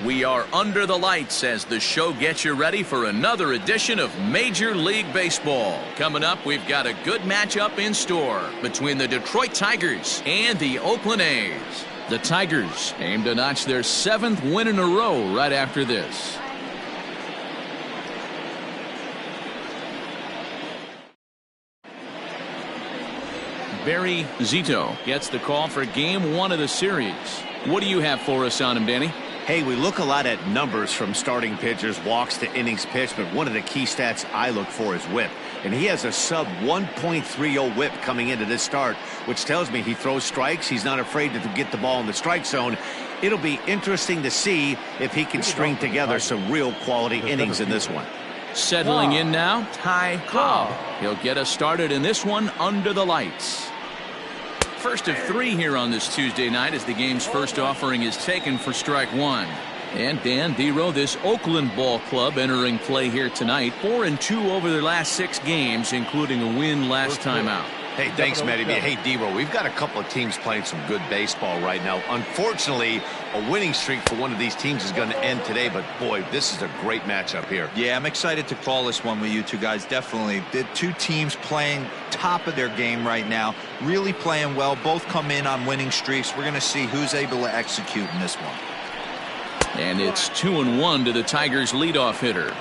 We are under the lights as the show gets you ready for another edition of Major League Baseball. Coming up, we've got a good matchup in store between the Detroit Tigers and the Oakland A's. The Tigers aim to notch their 7th win in a row right after this. Barry Zito gets the call for Game 1 of the series. What do you have for us on him, Danny? Hey, we look a lot at numbers from starting pitchers, walks to innings pitched, but one of the key stats I look for is whip. And he has a sub 1.30 whip coming into this start, which tells me he throws strikes. He's not afraid to get the ball in the strike zone. It'll be interesting to see if he can string together some real quality innings in this one. Settling in now, Ty Cobb. He'll get us started in this one under the lights. First of 3 here on this Tuesday night as the game's first offering is taken for strike 1. And Dan Dero, this Oakland ball club entering play here tonight. 4-2 over their last 6 games, including a win last time out. Hey, thanks, Matty. Hey, Dero, we've got a couple of teams playing some good baseball right now. Unfortunately, a winning streak for one of these teams is going to end today, but boy, this is a great matchup here. Yeah, I'm excited to call this one with you two guys. Definitely. The two teams playing top of their game right now, really playing well. Both come in on winning streaks. We're going to see who's able to execute in this one. And it's 2-1 to the Tigers' leadoff hitter.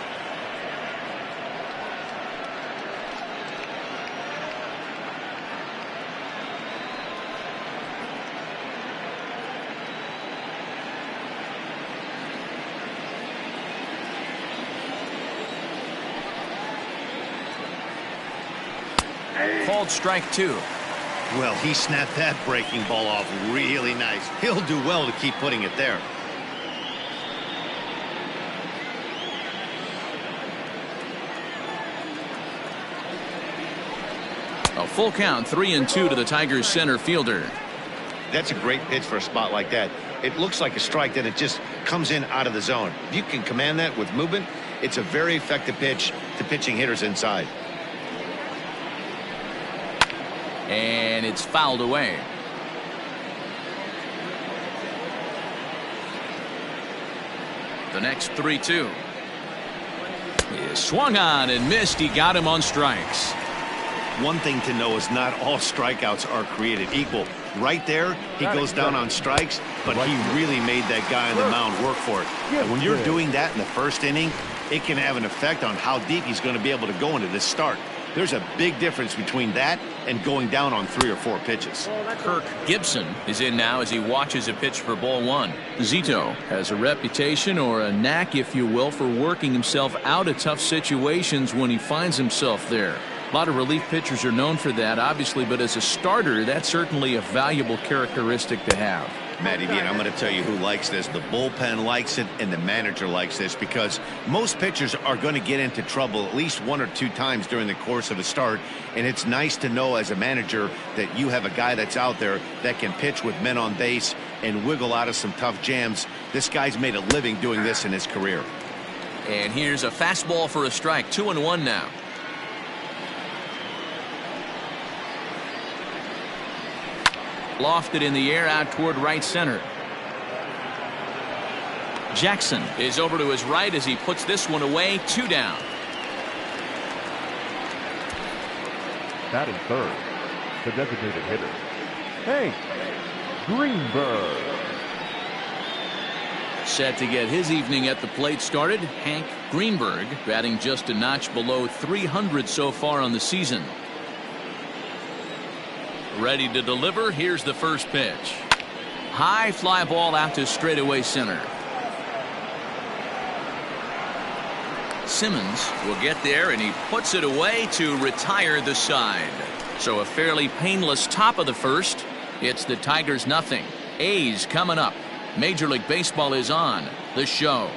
Called strike 2. Well, he snapped that breaking ball off really nice. He'll do well to keep putting it there. A full count, 3-2 to the Tigers center fielder. That's a great pitch for a spot like that. It looks like a strike, then it just comes in out of the zone. If you can command that with movement, it's a very effective pitch to pitching hitters inside. And it's fouled away. The next 3-2. He swung on and missed. He got him on strikes. One thing to know is not all strikeouts are created equal. Right there, he goes down on strikes, but he really made that guy on the mound work for it. And when you're doing that in the first inning, it can have an effect on how deep he's going to be able to go into this start. There's a big difference between that and going down on 3 or 4 pitches. Kirk Gibson is in now as he watches a pitch for ball 1. Zito has a reputation, or a knack if you will, for working himself out of tough situations when he finds himself there. A lot of relief pitchers are known for that, obviously, but as a starter, that's certainly a valuable characteristic to have. Matty V, and I'm going to tell you who likes this. The bullpen likes it, and the manager likes this, because most pitchers are going to get into trouble at least 1 or 2 times during the course of a start, and it's nice to know as a manager that you have a guy that's out there that can pitch with men on base and wiggle out of some tough jams. This guy's made a living doing this in his career. And here's a fastball for a strike. 2-1 now. Lofted in the air out toward right center. Jackson is over to his right as he puts this one away. 2 down. Batting third, the designated hitter, Hank Greenberg. Set to get his evening at the plate started, Hank Greenberg, batting just a notch below 300 so far on the season. Ready to deliver. Here's the first pitch. High fly ball out to straightaway center. Simmons will get there, and he puts it away to retire the side. So a fairly painless top of the first. It's the Tigers 0. A's coming up. Major League Baseball is on the show.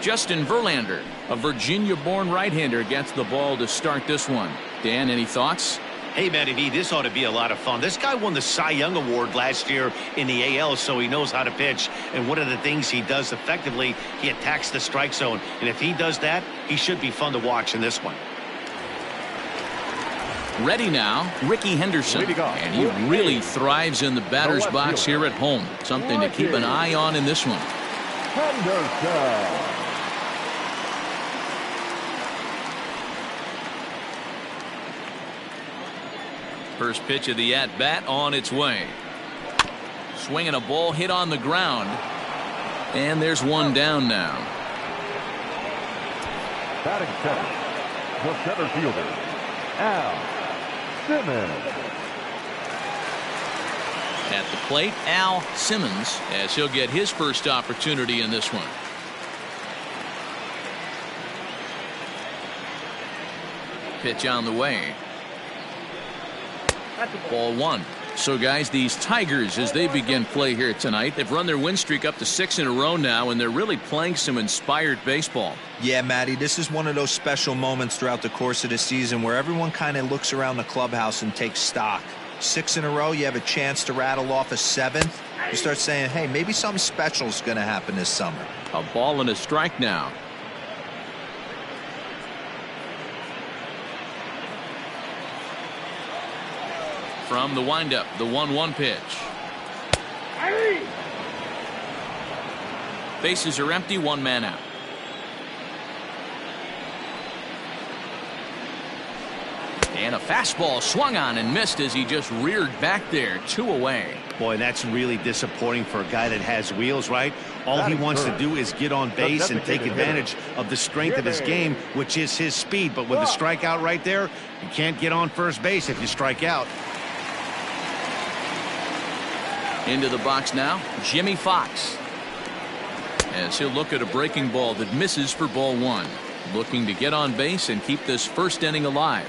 Justin Verlander, a Virginia-born right-hander, gets the ball to start this one. Dan, any thoughts? Hey, Matty V, this ought to be a lot of fun. This guy won the Cy Young Award last year in the AL, so he knows how to pitch. And one of the things he does effectively, he attacks the strike zone. And if he does that, he should be fun to watch in this one. Ready now, Ricky Henderson. And he really thrives in the batter's box here at home. Something to keep an eye on in this one. Henderson. First pitch of the at-bat on its way. Swinging a ball hit on the ground. And there's one down now. Batting seventh, the center fielder, Al Simmons. At the plate, Al Simmons, as he'll get his first opportunity in this one. Pitch on the way. Ball one. So, guys, these Tigers, as they begin play here tonight, they've run their win streak up to 6 in a row now, and they're really playing some inspired baseball. Yeah, Matty, this is one of those special moments throughout the course of the season where everyone kind of looks around the clubhouse and takes stock. 6 in a row, you have a chance to rattle off a 7th. You start saying, hey, maybe something special is going to happen this summer. A ball and a strike now. From the windup, the 1-1 pitch. Bases are empty, 1 man out. And a fastball swung on and missed as he just reared back there. 2 away. Boy, that's really disappointing for a guy that has wheels, right? All he wants to do is get on base and take advantage of the strength of his game, which is his speed. But with a strikeout right there, you can't get on first base if you strike out. Into the box now, Jimmy Fox. As he'll look at a breaking ball that misses for ball 1. Looking to get on base and keep this first inning alive.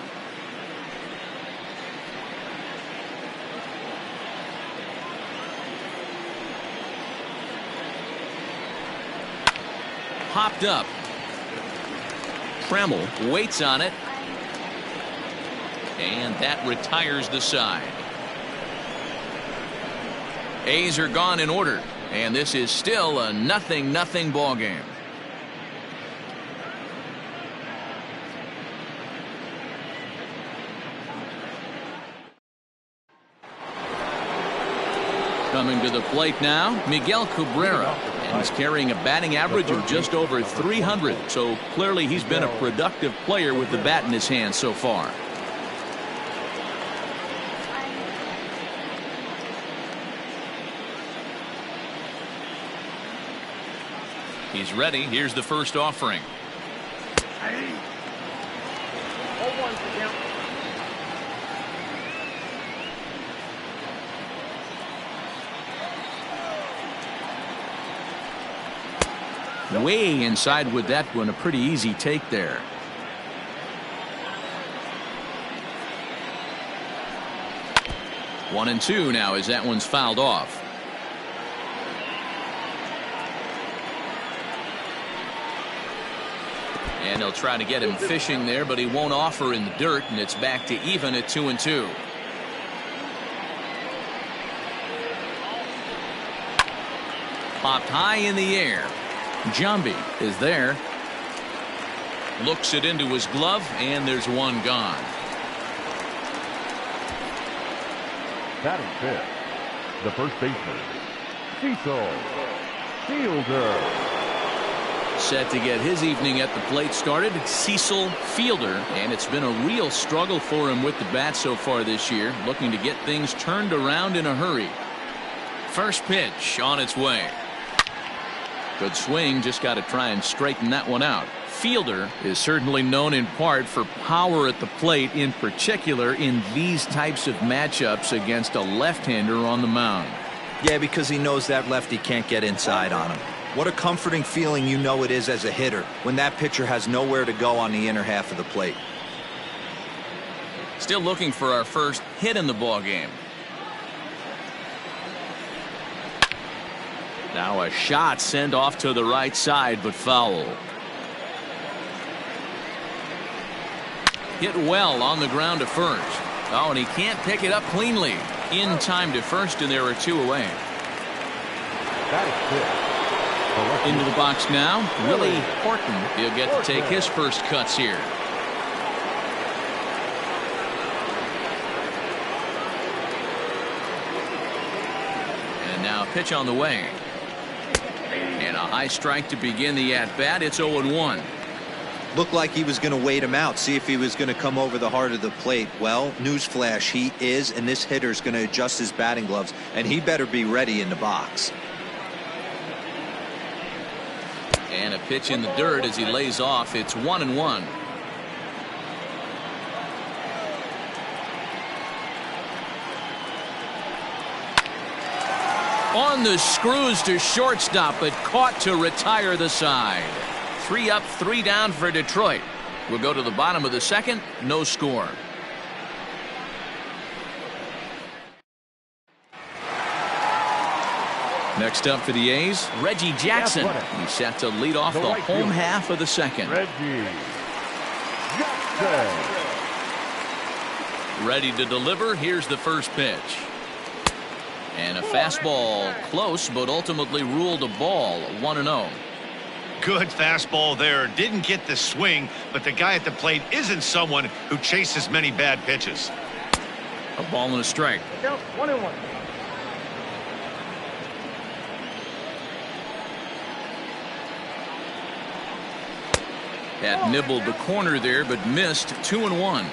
Popped up. Tremmel waits on it. And that retires the side. A's are gone in order, and this is still a 0-0 ball game. Coming to the plate now, Miguel Cabrera, and he's carrying a batting average of just over 300, so clearly he's been a productive player with the bat in his hand so far. He's ready. Here's the first offering. Way inside with that one. A pretty easy take there. One and two now as that one's fouled off. And they'll try to get him fishing there, but he won't offer in the dirt, and it's back to even at 2-2. Popped high in the air. Jambi is there. Looks it into his glove, and there's one gone. Batting fifth, the first baseman, Cecil Fielder. Set to get his evening at the plate started, Cecil Fielder, and it's been a real struggle for him with the bat so far this year, looking to get things turned around in a hurry. First pitch on its way. Good swing, just got to try and straighten that one out. Fielder is certainly known in part for power at the plate, in particular in these types of matchups against a left-hander on the mound. Yeah, because he knows that lefty can't get inside on him. What a comforting feeling you know it is as a hitter when that pitcher has nowhere to go on the inner half of the plate. Still looking for our first hit in the ball game. Now a shot sent off to the right side, but foul. Hit well on the ground to first. Oh, and he can't pick it up cleanly. In time to first, and there are 2 away. That is good. Into the box now, Willie Horton. He'll get to take his first cuts here. pitch on the way. And a high strike to begin the at-bat. It's 0-1. Looked like he was going to wait him out, see if he was going to come over the heart of the plate. Well, newsflash, he is, and this hitter's going to adjust his batting gloves, and he better be ready in the box. And a pitch in the dirt as he lays off. It's 1-1. On the screws to shortstop, but caught to retire the side. 3 up, 3 down for Detroit. We'll go to the bottom of the second. No score. Next up for the A's, Reggie Jackson. He's set to lead off the home half of the second. Reggie Jackson. Ready to deliver. Here's the first pitch. And a fastball close, but ultimately ruled a ball. 1-0. Good fastball there. Didn't get the swing, but the guy at the plate isn't someone who chases many bad pitches. A ball and a strike. 1-1. Had nibbled the corner there, but missed. 2-1.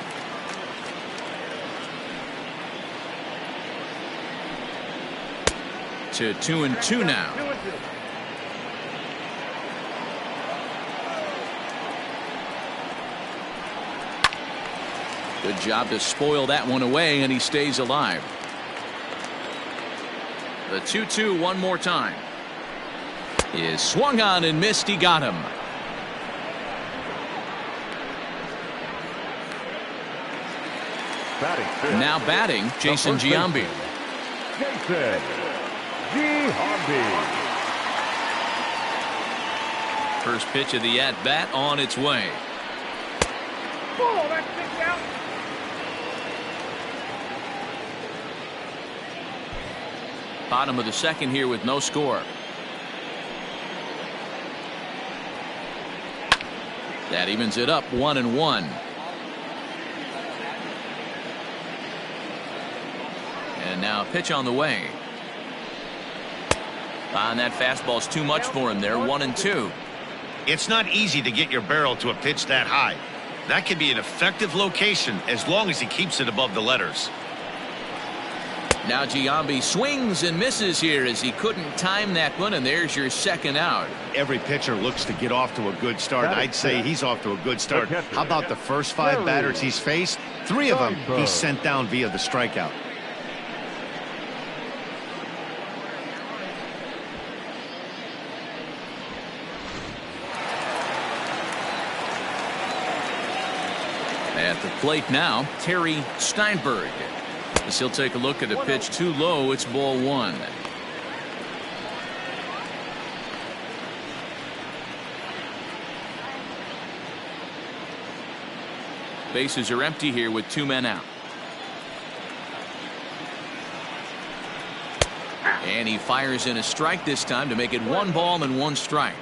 To 2-2 now. Good job to spoil that one away, and he stays alive. The 2-2 one more time. Is swung on and missed. He got him. Now batting, Jason Giambi. Jason Giambi. First pitch of the at-bat on its way. Oh, that's kicked out. Bottom of the second here with no score. That evens it up 1-1. And now pitch on the way. And that fastball's too much for him there. 1-2. It's not easy to get your barrel to a pitch that high. That can be an effective location as long as he keeps it above the letters. Now Giambi swings and misses here as he couldn't time that one, and there's your second out. Every pitcher looks to get off to a good start. I'd say he's off to a good start. How about the first 5 batters he's faced? 3 of them he's sent down via the strikeout. At the plate now, Terry Steinberg. As he'll take a look at a pitch too low. It's ball 1. Bases are empty here with 2 men out. And he fires in a strike this time to make it 1 ball and 1 strike.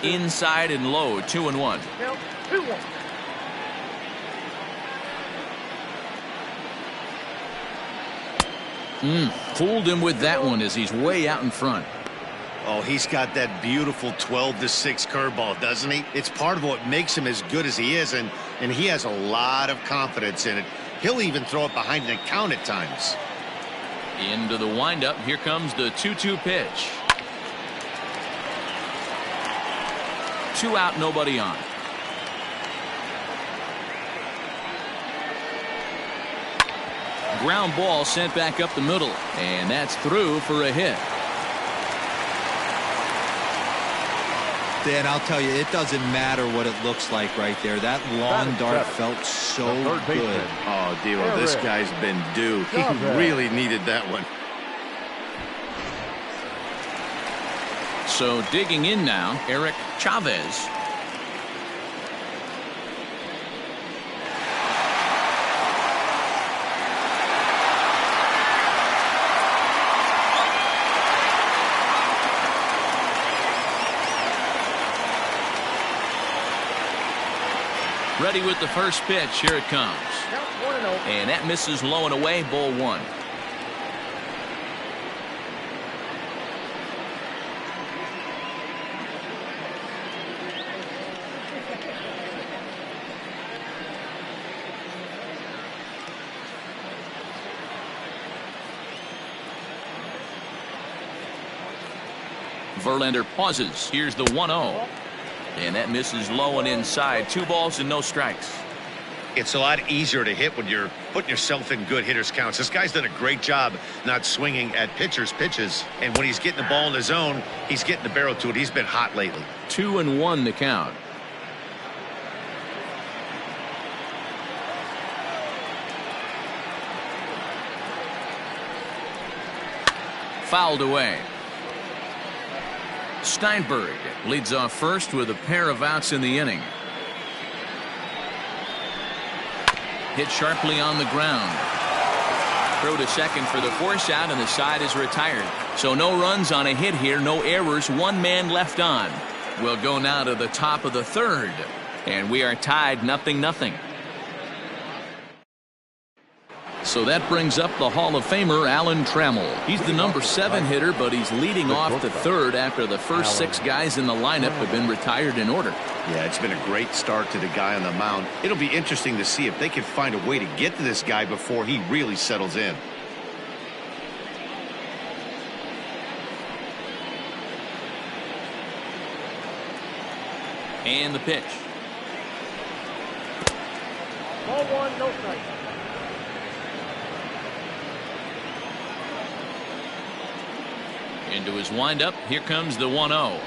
Inside and low. 2-1. 2-1. Fooled him with that one as he's way out in front. Oh, he's got that beautiful 12-6 curveball, doesn't he? It's part of what makes him as good as he is, and he has a lot of confidence in it. He'll even throw it behind an count at times. Into the windup. Here comes the 2-2 pitch. 2 out, nobody on. Ground ball sent back up the middle, and that's through for a hit. Dan, I'll tell you, it doesn't matter what it looks like right there. That long dart felt so good. Oh, Devo, this guy's been due. He really needed that one. So digging in now, Eric Chavez. Ready with the first pitch. Here it comes. Count 1-0. And that misses low and away. Ball one. Verlander pauses. Here's the 1-0. And that misses low and inside. 2 balls and no strikes. It's a lot easier to hit when you're putting yourself in good hitters counts. This guy's done a great job not swinging at pitchers' pitches. And when he's getting the ball in the zone, he's getting the barrel to it. He's been hot lately. 2-1 the count. Fouled away. Steinberg leads off first with a pair of outs in the inning. Hit sharply on the ground. Throw to second for the force out, and the side is retired. So no runs on a hit here, no errors, 1 man left on. We'll go now to the top of the third, and we are tied 0-0. So that brings up the Hall of Famer Alan Trammell. He's the number 7 hitter, but he's leading off the third after the first 6 guys in the lineup have been retired in order. Yeah, it's been a great start to the guy on the mound. It'll be interesting to see if they can find a way to get to this guy before he really settles in. And the pitch. Ball 1, no strike. Into his windup. Here comes the 1-0.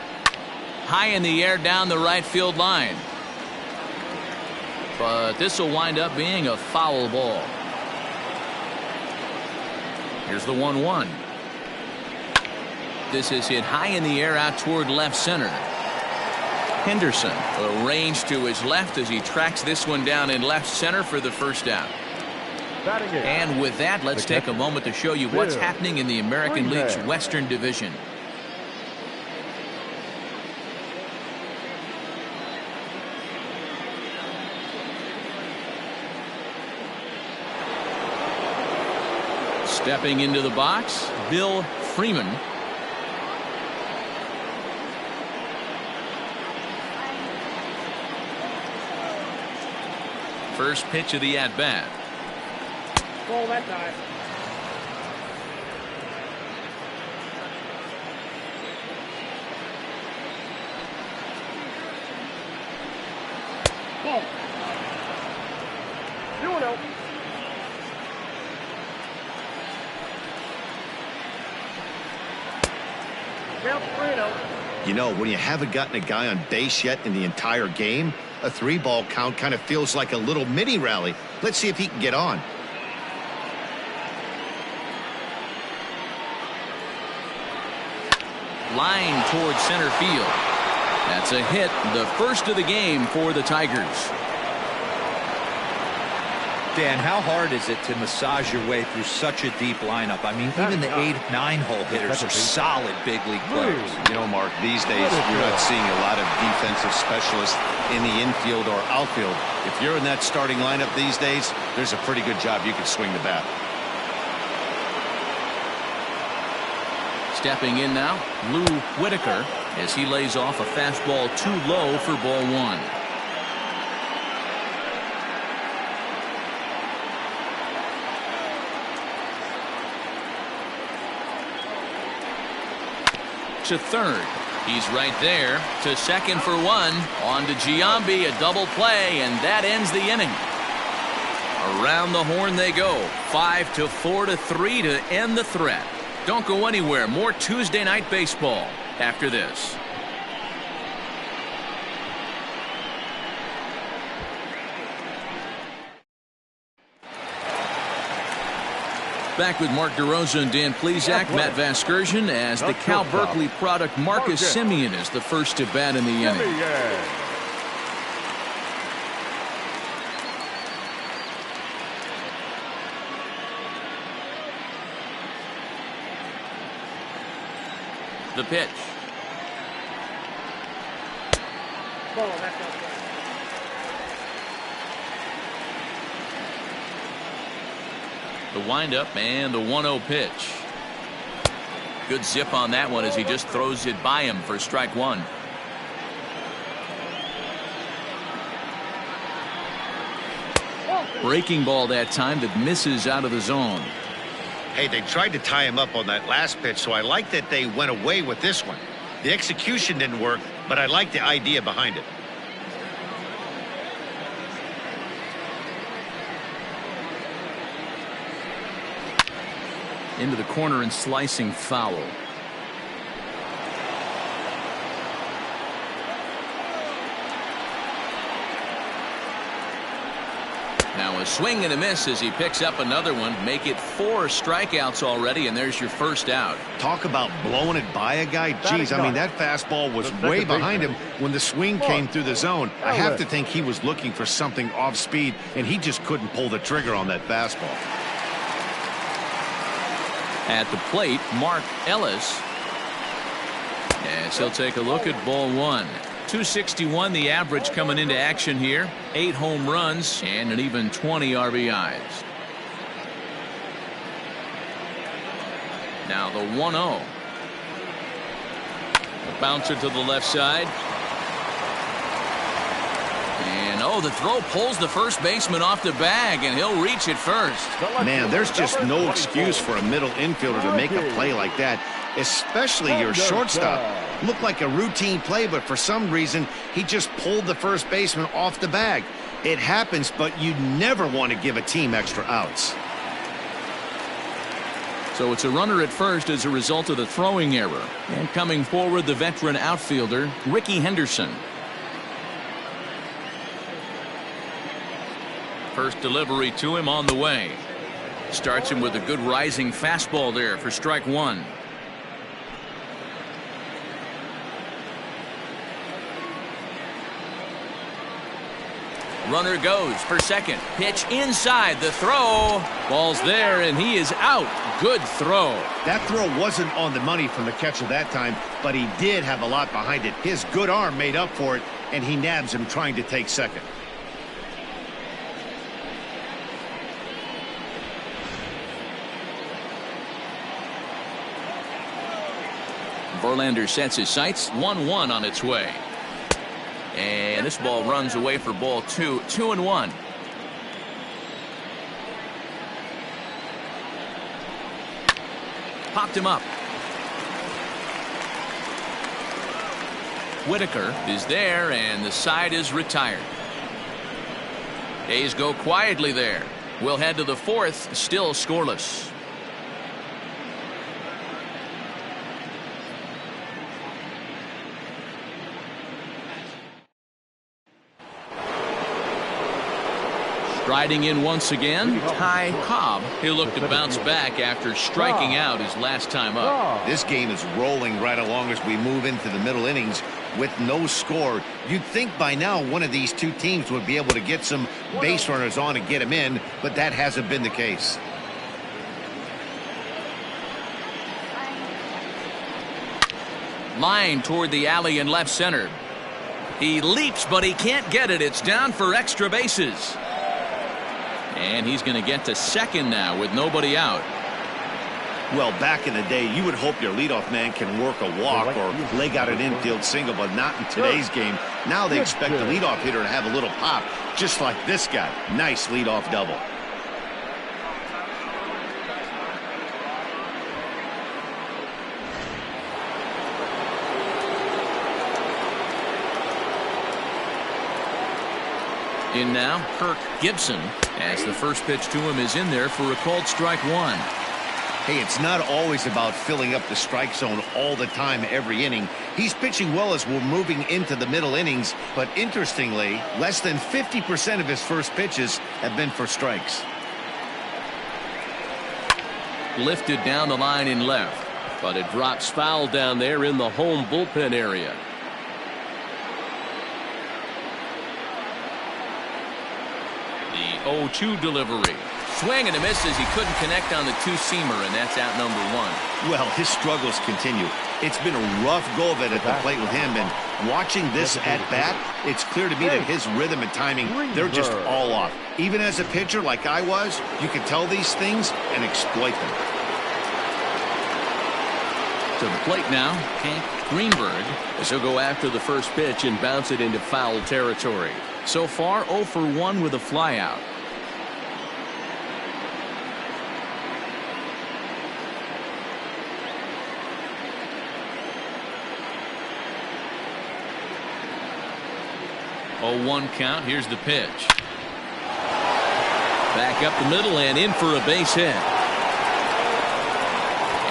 High in the air down the right field line. But this will wind up being a foul ball. Here's the 1-1. This is hit high in the air out toward left center. Henderson arranged to his left as he tracks this one down in left center for the first out. And with that, let's take a moment to show you what's happening in the American League's Western Division. Stepping into the box, Bill Freeman. First pitch of the at-bat. Ball that time. Ball. 2-0. Count 3-0. You know, when you haven't gotten a guy on base yet in the entire game, a 3-ball count kind of feels like a little mini rally. Let's see if he can get on. Line towards center field. That's a hit, the first of the game for the Tigers. Dan, how hard is it to massage your way through such a deep lineup? I mean, even the 8-9 hole hitters are solid big league players. You know, Mark, these days you're not seeing a lot of defensive specialists in the infield or outfield. If you're in that starting lineup these days, there's a pretty good job you can swing the bat. Stepping in now, Lou Whitaker, as he lays off a fastball too low for ball 1. To third. He's right there. To second for 1. On to Giambi, a double play, and that ends the inning. Around the horn they go. 5-4-3 to end the threat. Don't go anywhere. More Tuesday night baseball after this. Back with Mark DeRosa and Dan Plesac, Matt Vasgersian, as the Cal Berkeley product Marcus Semien is the first to bat in the inning. The pitch. Ball, that's outside. The windup and the 1-0 pitch. Good zip on that one as he just throws it by him for strike one. Breaking ball that time that misses out of the zone. Hey, they tried to tie him up on that last pitch, so I like that they went away with this one. The execution didn't work, but I like the idea behind it. Into the corner and slicing foul. Now a swing and a miss as he picks up another one. Make it 4 strikeouts already, and there's your first out. Talk about blowing it by a guy. Geez, I mean, that fastball was way behind him when the swing came through the zone. I have to think he was looking for something off speed, and he just couldn't pull the trigger on that fastball. At the plate, Mark Ellis. As he'll take a look at ball one. 261 the average coming into action here. 8 home runs and an even 20 RBIs. Now the 1-0. A bouncer to the left side. And oh, the throw pulls the first baseman off the bag, and he'll reach it first. Man, there's just no excuse for a middle infielder to make a play like that, especially your shortstop. Looked like a routine play, but for some reason, he just pulled the first baseman off the bag. It happens, but you never want to give a team extra outs. So it's a runner at first as a result of the throwing error. And coming forward, the veteran outfielder, Ricky Henderson. First delivery to him on the way. Starts him with a good rising fastball there for strike one. Runner goes for second. Pitch inside. The throw. Ball's there, and he is out. Good throw. That throw wasn't on the money from the catcher that time, but he did have a lot behind it. His good arm made up for it, and he nabs him trying to take second. Verlander sets his sights. 1-1 on its way. And this ball runs away for ball two. 2-1. Popped him up. Whitaker is there, and the side is retired. A's go quietly there. We'll head to the fourth, still scoreless. Striding in once again, Ty Cobb. He'll look to bounce back after striking out his last time up. This game is rolling right along as we move into the middle innings with no score. You'd think by now one of these two teams would be able to get some base runners on and get them in, but that hasn't been the case. Line toward the alley in left center. He leaps, but he can't get it. It's down for extra bases. And he's going to get to second now with nobody out. Well, back in the day, you would hope your leadoff man can work a walk or leg out an infield single, but not in today's game. Now they expect the leadoff hitter to have a little pop, just like this guy. Nice leadoff double. In now, Kirk Gibson, as the first pitch to him is in there for a called strike one. Hey, it's not always about filling up the strike zone all the time every inning. He's pitching well as we're moving into the middle innings, but interestingly, less than 50% of his first pitches have been for strikes. Lifted down the line in left, but it drops foul down there in the home bullpen area. The 0-2 delivery. Swing and a miss as he couldn't connect on the two-seamer, and that's out number one. Well, his struggles continue. It's been a rough go of it at the plate with him, and watching this at-bat, it's clear to me that his rhythm and timing, they're just all off. Even as a pitcher like I was, you can tell these things and exploit them. To the plate now, Hank Greenberg, as he'll go after the first pitch and bounce it into foul territory. So far, 0 for 1 with a flyout. Oh, 1 count. Here's the pitch. Back up the middle and in for a base hit.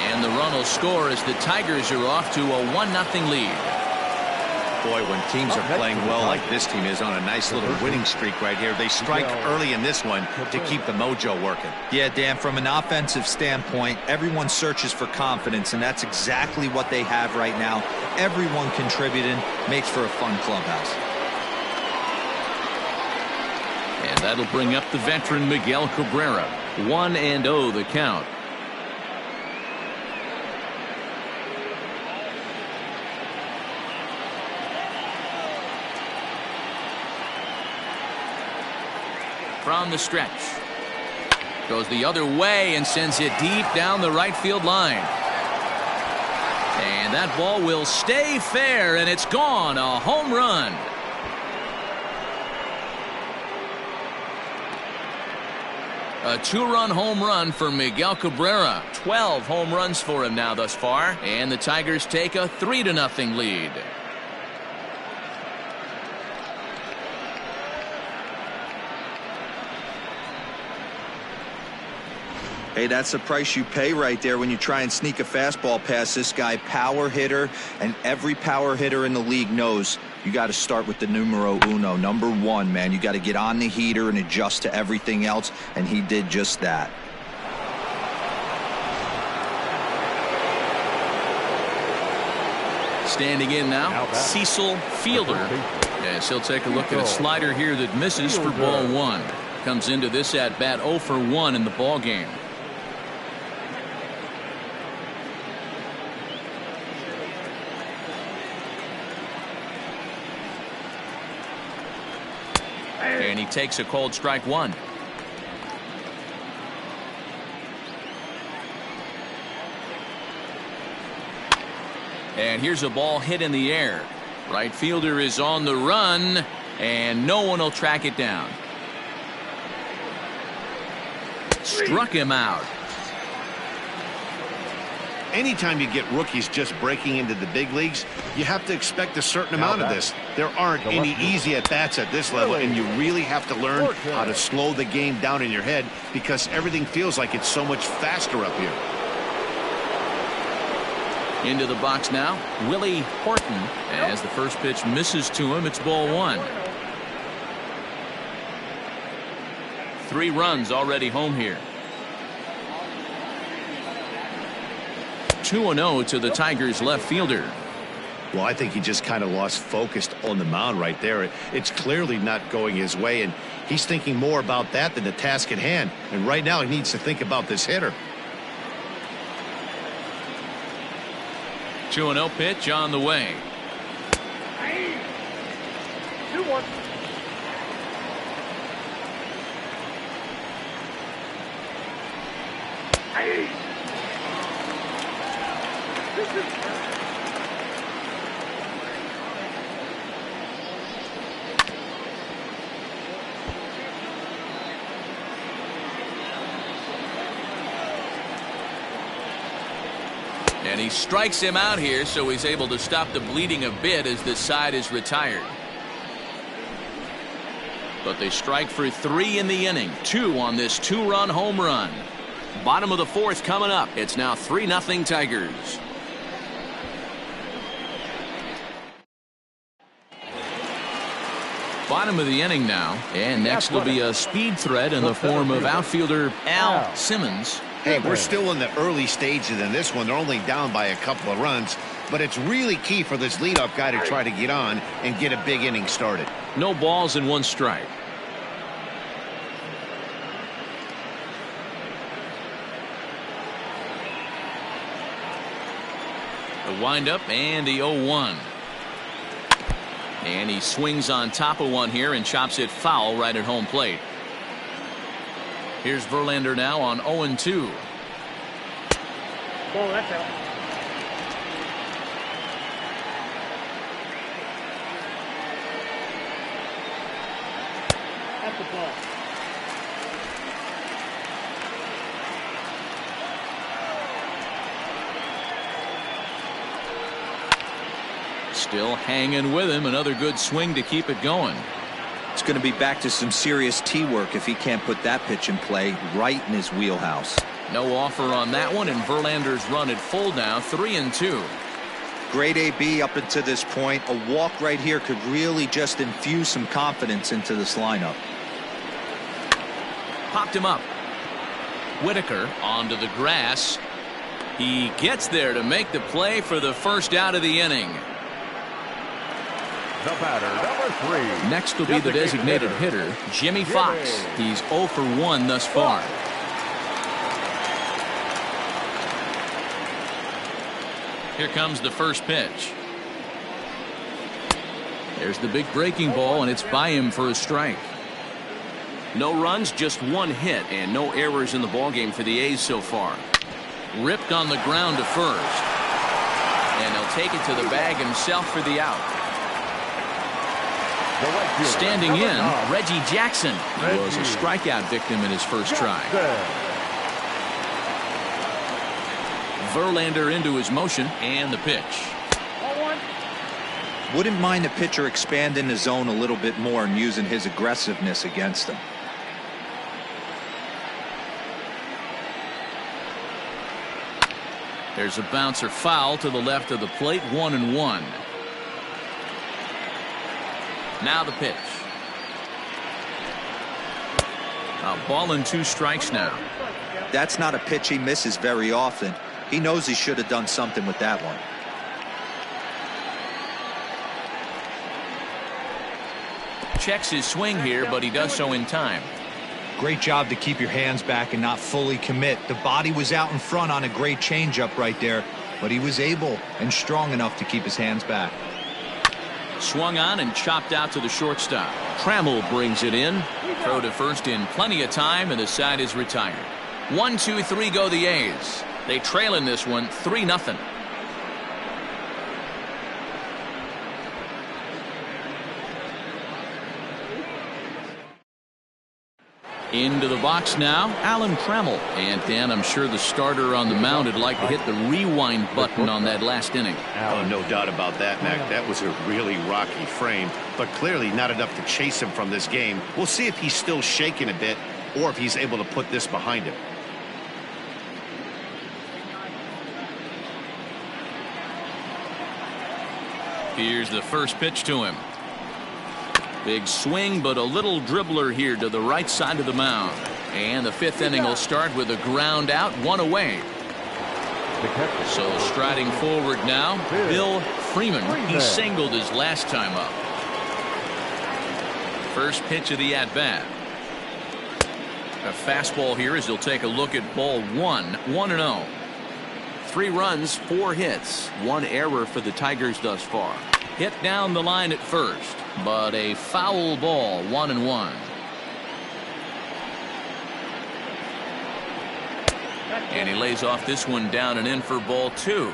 And the run will score as the Tigers are off to a 1-0 lead. Boy, when teams are playing well like this team is on a nice little winning streak right here, they strike early in this one to keep the mojo working. Yeah, Dan, from an offensive standpoint, everyone searches for confidence, and that's exactly what they have right now. Everyone contributing makes for a fun clubhouse. And that'll bring up the veteran Miguel Cabrera. 1-0 the count. From the stretch. Goes the other way and sends it deep down the right field line. And that ball will stay fair, and it's gone. A home run. A 2-run home run for Miguel Cabrera. 12 home runs for him now thus far. And the Tigers take a 3-0 lead. Hey, that's the price you pay right there when you try and sneak a fastball past this guy. Power hitter, and every power hitter in the league knows you got to start with the numero uno, number 1, man. You got to get on the heater and adjust to everything else, and he did just that. Standing in now, Cecil Fielder. As he'll take a look at a slider here that misses for ball 1. Comes into this at bat 0 for 1 in the ball game. And he takes a cold strike 1. And here's a ball hit in the air. Right fielder is on the run, and no one will track it down. Struck him out. Anytime you get rookies just breaking into the big leagues, you have to expect a certain amount of this. There aren't any easy at-bats at this level, and you really have to learn how to slow the game down in your head because everything feels like it's so much faster up here. Into the box now, Willie Horton. As the first pitch misses to him, it's ball 1. 3 runs already home here. 2-0 to the Tigers left fielder. Well, I think he just kind of lost focus on the mound right there. It's clearly not going his way, and he's thinking more about that than the task at hand. And right now he needs to think about this hitter. 2-0 pitch on the way. 2-1. And he strikes him out here, so he's able to stop the bleeding a bit as this side is retired. But they strike for 3 in the inning. 2 on this 2-run home run. Bottom of the 4th coming up. It's now 3-0 Tigers. Bottom of the inning now. And next will be a speed threat in the form of outfielder Al Simmons. Hey, we're still in the early stages in this one. They're only down by a couple of runs, but it's really key for this leadoff guy to try to get on and get a big inning started. No balls and 1 strike. The windup and the 0-1. And he swings on top of one here and chops it foul right at home plate. Here's Verlander now on 0-2. Ball, that's out. That's the ball. Still hanging with him. Another good swing to keep it going. It's going to be back to some serious tee work if he can't put that pitch in play right in his wheelhouse. No offer on that one, and Verlander's run at full now, 3-2. Great AB up until this point. A walk right here could really just infuse some confidence into this lineup. Popped him up. Whitaker onto the grass. He gets there to make the play for the first out of the inning. The batter, number 3. Next will be the designated hitter, Jimmy Fox. He's 0 for 1 thus far. Here comes the first pitch. There's the big breaking ball, and it's by him for a strike. No runs, just one hit, and no errors in the ballgame for the A's so far. Ripped on the ground to first. And he'll take it to the bag himself for the out. Standing in, Reggie Jackson. He was a strikeout victim in his first try. Verlander into his motion, and the pitch. Wouldn't mind the pitcher expanding the zone a little bit more and using his aggressiveness against him. There's a bouncer foul to the left of the plate, 1-1. Now the pitch. A ball and 2 strikes now. That's not a pitch he misses very often. He knows he should have done something with that one. Checks his swing here, but he does so in time. Great job to keep your hands back and not fully commit. The body was out in front on a great changeup right there, but he was able and strong enough to keep his hands back. Swung on and chopped out to the shortstop. Trammell brings it in. Throw to first in plenty of time, and the side is retired. 1, 2, 3 go the A's. They trail in this one 3-0. Into the box now, Alan Trammell. And Dan, I'm sure the starter on the mound would like to hit the rewind button on that last inning. Oh, no doubt about that, Mac. That was a really rocky frame, but clearly not enough to chase him from this game. We'll see if he's still shaking a bit or if he's able to put this behind him. Here's the first pitch to him. Big swing, but a little dribbler here to the right side of the mound. And the 5th inning will start with a ground out, 1 away. So striding forward now, Bill Freeman. He singled his last time up. First pitch of the at-bat. A fastball here as he'll take a look at ball 1, 1-0. 3 runs, 4 hits, 1 error for the Tigers thus far. Hit down the line at first, but a foul ball, 1-1. And he lays off this one down and in for ball 2.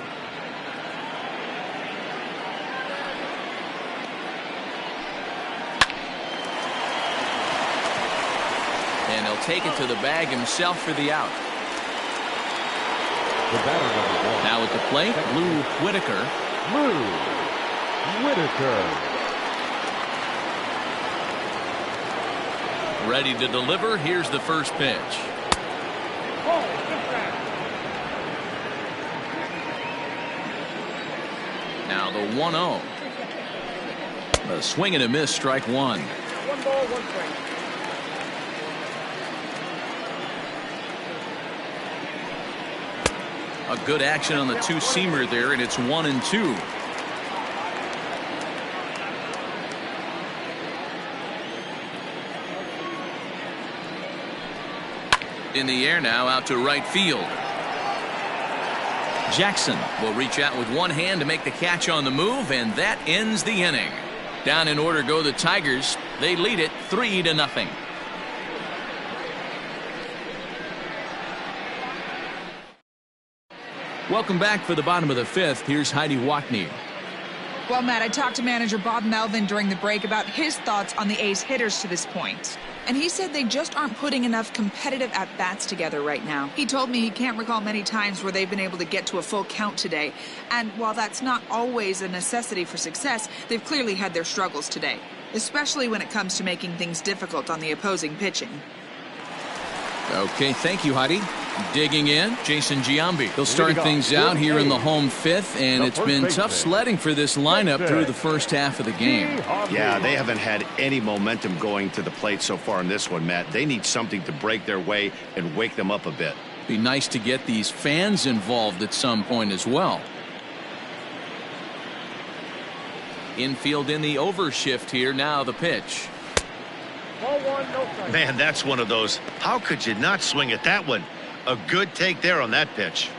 And he'll take it to the bag himself for the out. Now at the plate, Lou Whitaker. Ready to deliver. Here's the first pitch. Now the 1-0. A swing and a miss, strike 1. 1 ball, 1 strike. A good action on the 2-seamer there, and it's 1-2. In the air now, out to right field. Jackson will reach out with one hand to make the catch on the move, and that ends the inning. Down in order go the Tigers. They lead it 3-0. Welcome back for the bottom of the fifth. Here's Heidi Watney. Well, Matt, I talked to manager Bob Melvin during the break about his thoughts on the A's hitters to this point. And he said they just aren't putting enough competitive at-bats together right now. He told me he can't recall many times where they've been able to get to a full count today. And while that's not always a necessity for success, they've clearly had their struggles today, especially when it comes to making things difficult on the opposing pitching. Okay, thank you, Heidi. Digging in, Jason Giambi. They'll start things out here in the home fifth, and it's been tough sledding for this lineup through the first half of the game. Yeah, they haven't had any momentum going to the plate so far in this one, Matt. They need something to break their way and wake them up a bit. Be nice to get these fans involved at some point as well. Infield in the overshift here. Now the pitch. Ball one, no strike. Man, that's one of those. How could you not swing at that one? A good take there on that pitch.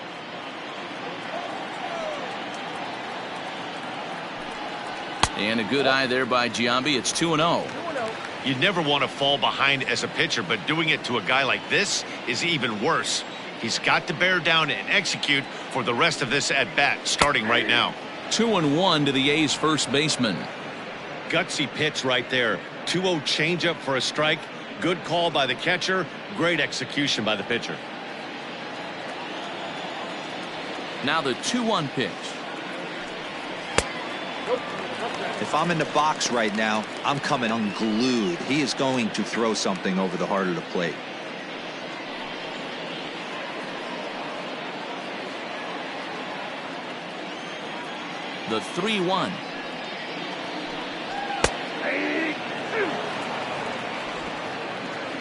And a good eye there by Giambi. It's 2-0. You never want to fall behind as a pitcher, but doing it to a guy like this is even worse. He's got to bear down and execute for the rest of this at-bat, starting right now. 2-1 to the A's first baseman. Gutsy pitch right there. 2-0 changeup for a strike. Good call by the catcher. Great execution by the pitcher. Now the 2-1 pitch. If I'm in the box right now, I'm coming unglued. He is going to throw something over the heart of the plate. The 3-1.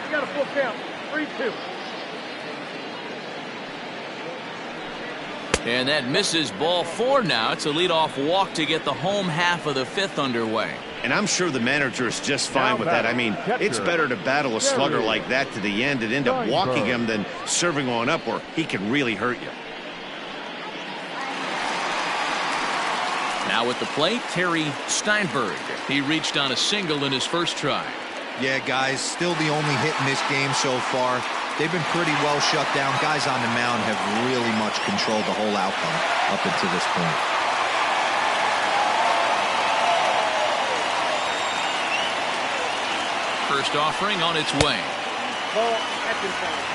You got a full count. 3-2. And that misses. Ball 4 now. It's a leadoff walk to get the home half of the fifth underway. And I'm sure the manager is just fine with that. I mean, it's better to battle a slugger like that to the end and end up walking him than serving one up where he can really hurt you. Now at the plate, Terry Steinberg. He reached on a single in his first try. Yeah, guys, still the only hit in this game so far. They've been pretty well shut down. Guys on the mound have really much controlled the whole outcome up until this point. First offering on its way. Ball at inside.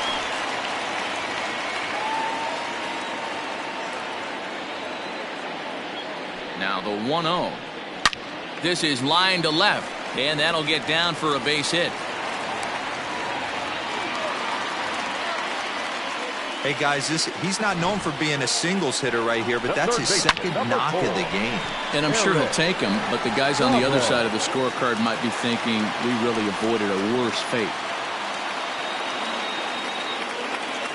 Now the 1-0. This is line to left, and that'll get down for a base hit. Hey, guys, he's not known for being a singles hitter right here, but that's his second knock of the game. And I'm sure he'll take him, but the guys on the other side of the scorecard might be thinking we really avoided a worse fate.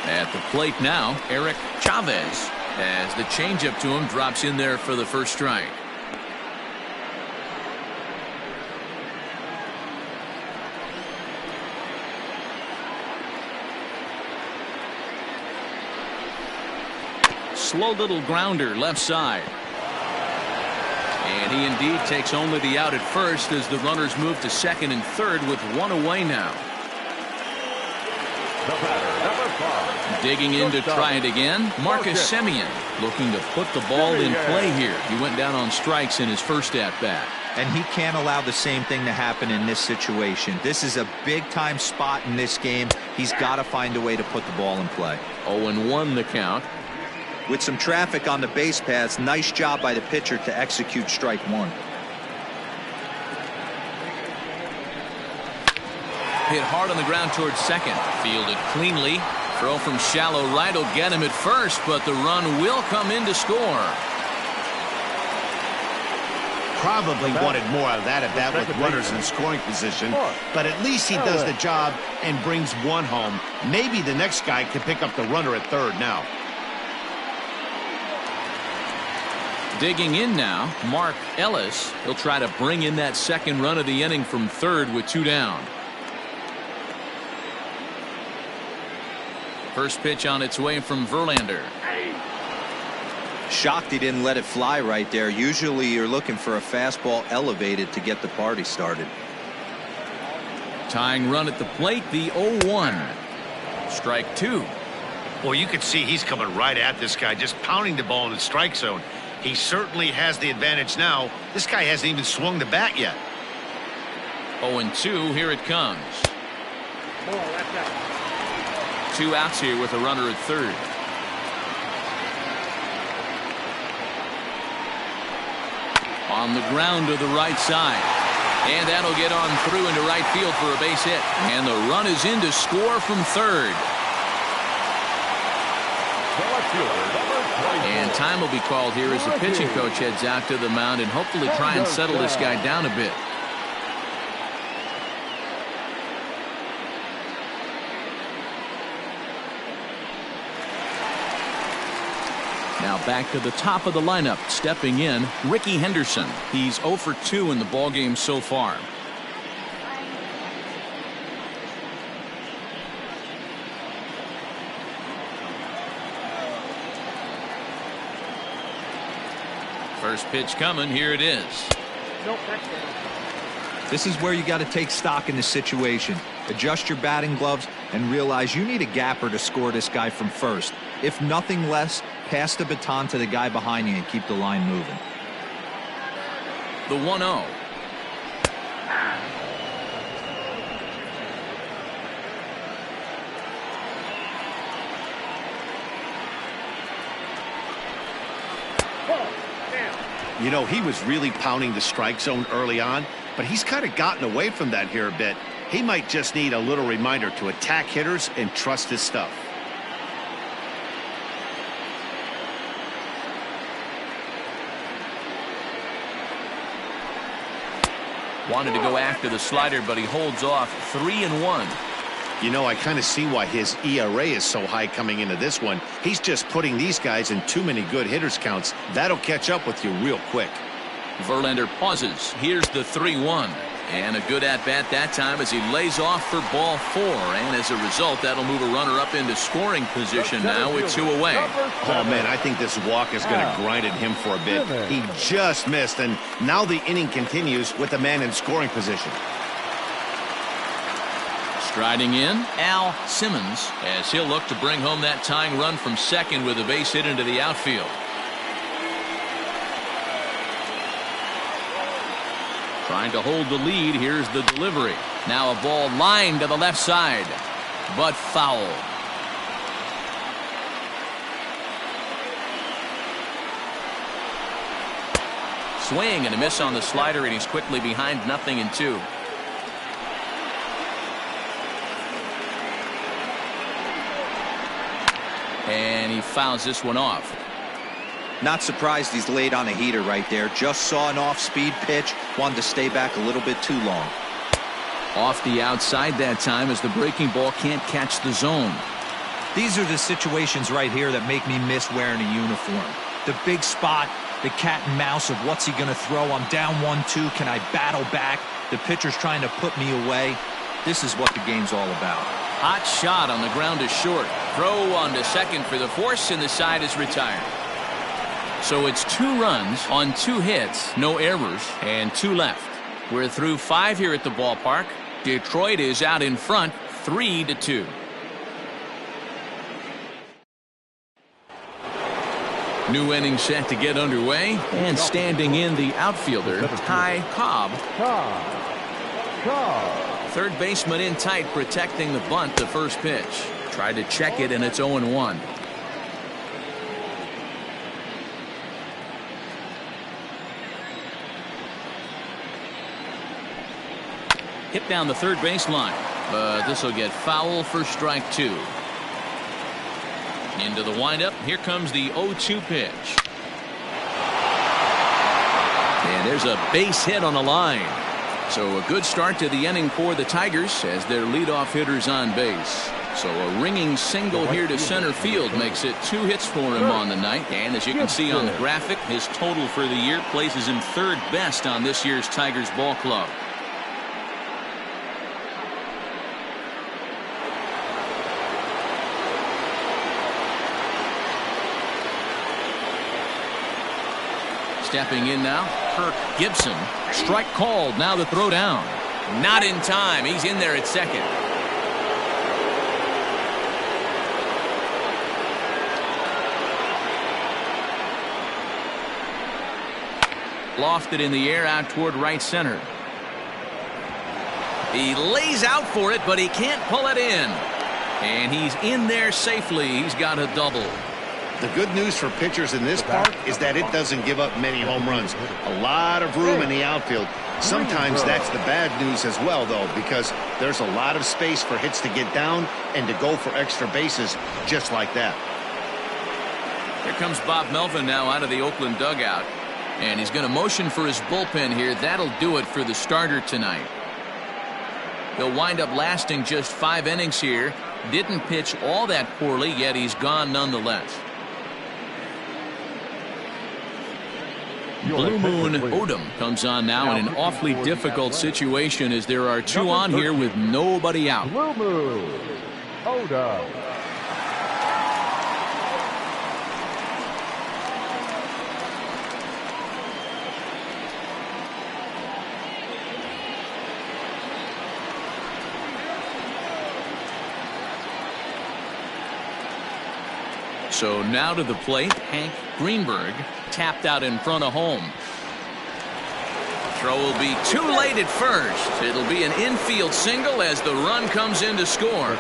At the plate now, Eric Chavez, as the changeup to him drops in there for the first strike. Slow little grounder left side. And he indeed takes only the out at first as the runners move to second and third with one away now. Digging in to try it again, Marcus Semien looking to put the ball in play here. He went down on strikes in his first at-bat. And he can't allow the same thing to happen in this situation. This is a big-time spot in this game. He's got to find a way to put the ball in play. 0-1 the count. With some traffic on the base paths, nice job by the pitcher to execute strike one. Hit hard on the ground towards second. Fielded cleanly. Throw from shallow right will get him at first, but the run will come in to score. Probably wanted more out of that at-bat with runners in scoring position, but at least he does the job and brings one home. Maybe the next guy can pick up the runner at third now. Digging in now, Mark Ellis. He'll try to bring in that second run of the inning from third with two down. First pitch on its way from Verlander. Shocked he didn't let it fly right there. Usually you're looking for a fastball elevated to get the party started. Tying run at the plate, the 0-1. Strike two. Well, you can see he's coming right at this guy, just pounding the ball in the strike zone. He certainly has the advantage now. This guy hasn't even swung the bat yet. 0-2, here it comes. Ball, that's out. 2 outs here with a runner at third. On the ground to the right side. And that'll get on through into right field for a base hit. And the run is in to score from third. And time will be called here as the pitching coach heads out to the mound and hopefully try and settle this guy down a bit. Now back to the top of the lineup, stepping in, Ricky Henderson. He's 0 for 2 in the ballgame so far. First pitch coming, here it is. Nope, that's down. This is where you got to take stock in the situation. Adjust your batting gloves and realize you need a gapper to score this guy from first. If nothing less, pass the baton to the guy behind you and keep the line moving. The 1-0. You know, he was really pounding the strike zone early on, but he's kind of gotten away from that here a bit. He might just need a little reminder to attack hitters and trust his stuff. Wanted to go after the slider, but he holds off. 3-1. You know, I kind of see why his ERA is so high coming into this one. He's just putting these guys in too many good hitters counts. That'll catch up with you real quick. Verlander pauses. Here's the 3-1. And a good at-bat that time as he lays off for ball 4. And as a result, that'll move a runner up into scoring position now with 2 away. Oh, man, I think this walk is going to grind at him for a bit. He just missed, and now the inning continues with the man in scoring position. Striding in, Al Simmons, as he'll look to bring home that tying run from second with a base hit into the outfield. Trying to hold the lead. Here's the delivery. Now a ball lined to the left side, but foul. Swing and a miss on the slider, and he's quickly behind 0-2. And he fouls this one off. Not surprised he's laid on a heater right there. Just saw an off-speed pitch. Wanted to stay back a little bit too long. Off the outside that time as the breaking ball can't catch the zone. These are the situations right here that make me miss wearing a uniform. The big spot, the cat and mouse of what's he going to throw. I'm down 1-2. Can I battle back? The pitcher's trying to put me away. This is what the game's all about. Hot shot on the ground is short. Throw on to second for the force, and the side is retired. So it's 2 runs on 2 hits, no errors, and 2 left. We're through 5 here at the ballpark. Detroit is out in front, 3-2. New inning set to get underway, and standing in the outfielder, Ty Cobb. Third baseman in tight, protecting the bunt. The first pitch. Tried to check it, and it's 0-1. Hit down the third baseline, but this will get foul for strike 2. Into the windup. Here comes the 0-2 pitch. And there's a base hit on the line. So a good start to the inning for the Tigers as their leadoff hitter's on base. So a ringing single here to center field makes it 2 hits for him on the night. And as you can see on the graphic, his total for the year places him 3rd best on this year's Tigers ball club. Stepping in now, Kirk Gibson. Strike called. Now the throw down. Not in time. He's in there at second. Lofted in the air out toward right center. He lays out for it, but he can't pull it in. And he's in there safely. He's got a double. The good news for pitchers in this park is that it doesn't give up many home runs. A lot of room in the outfield. Sometimes that's the bad news as well, though, because there's a lot of space for hits to get down and to go for extra bases just like that. Here comes Bob Melvin now out of the Oakland dugout. And he's going to motion for his bullpen here. That'll do it for the starter tonight. He'll wind up lasting just 5 innings here. Didn't pitch all that poorly, yet he's gone nonetheless. Blue Moon Odom comes on now in an awfully difficult situation as there are 2 on here with nobody out. Blue Moon Odom. So now to the plate, Hank Greenberg, tapped out in front of home. Throw will be too late at first. It'll be an infield single as the run comes in to score.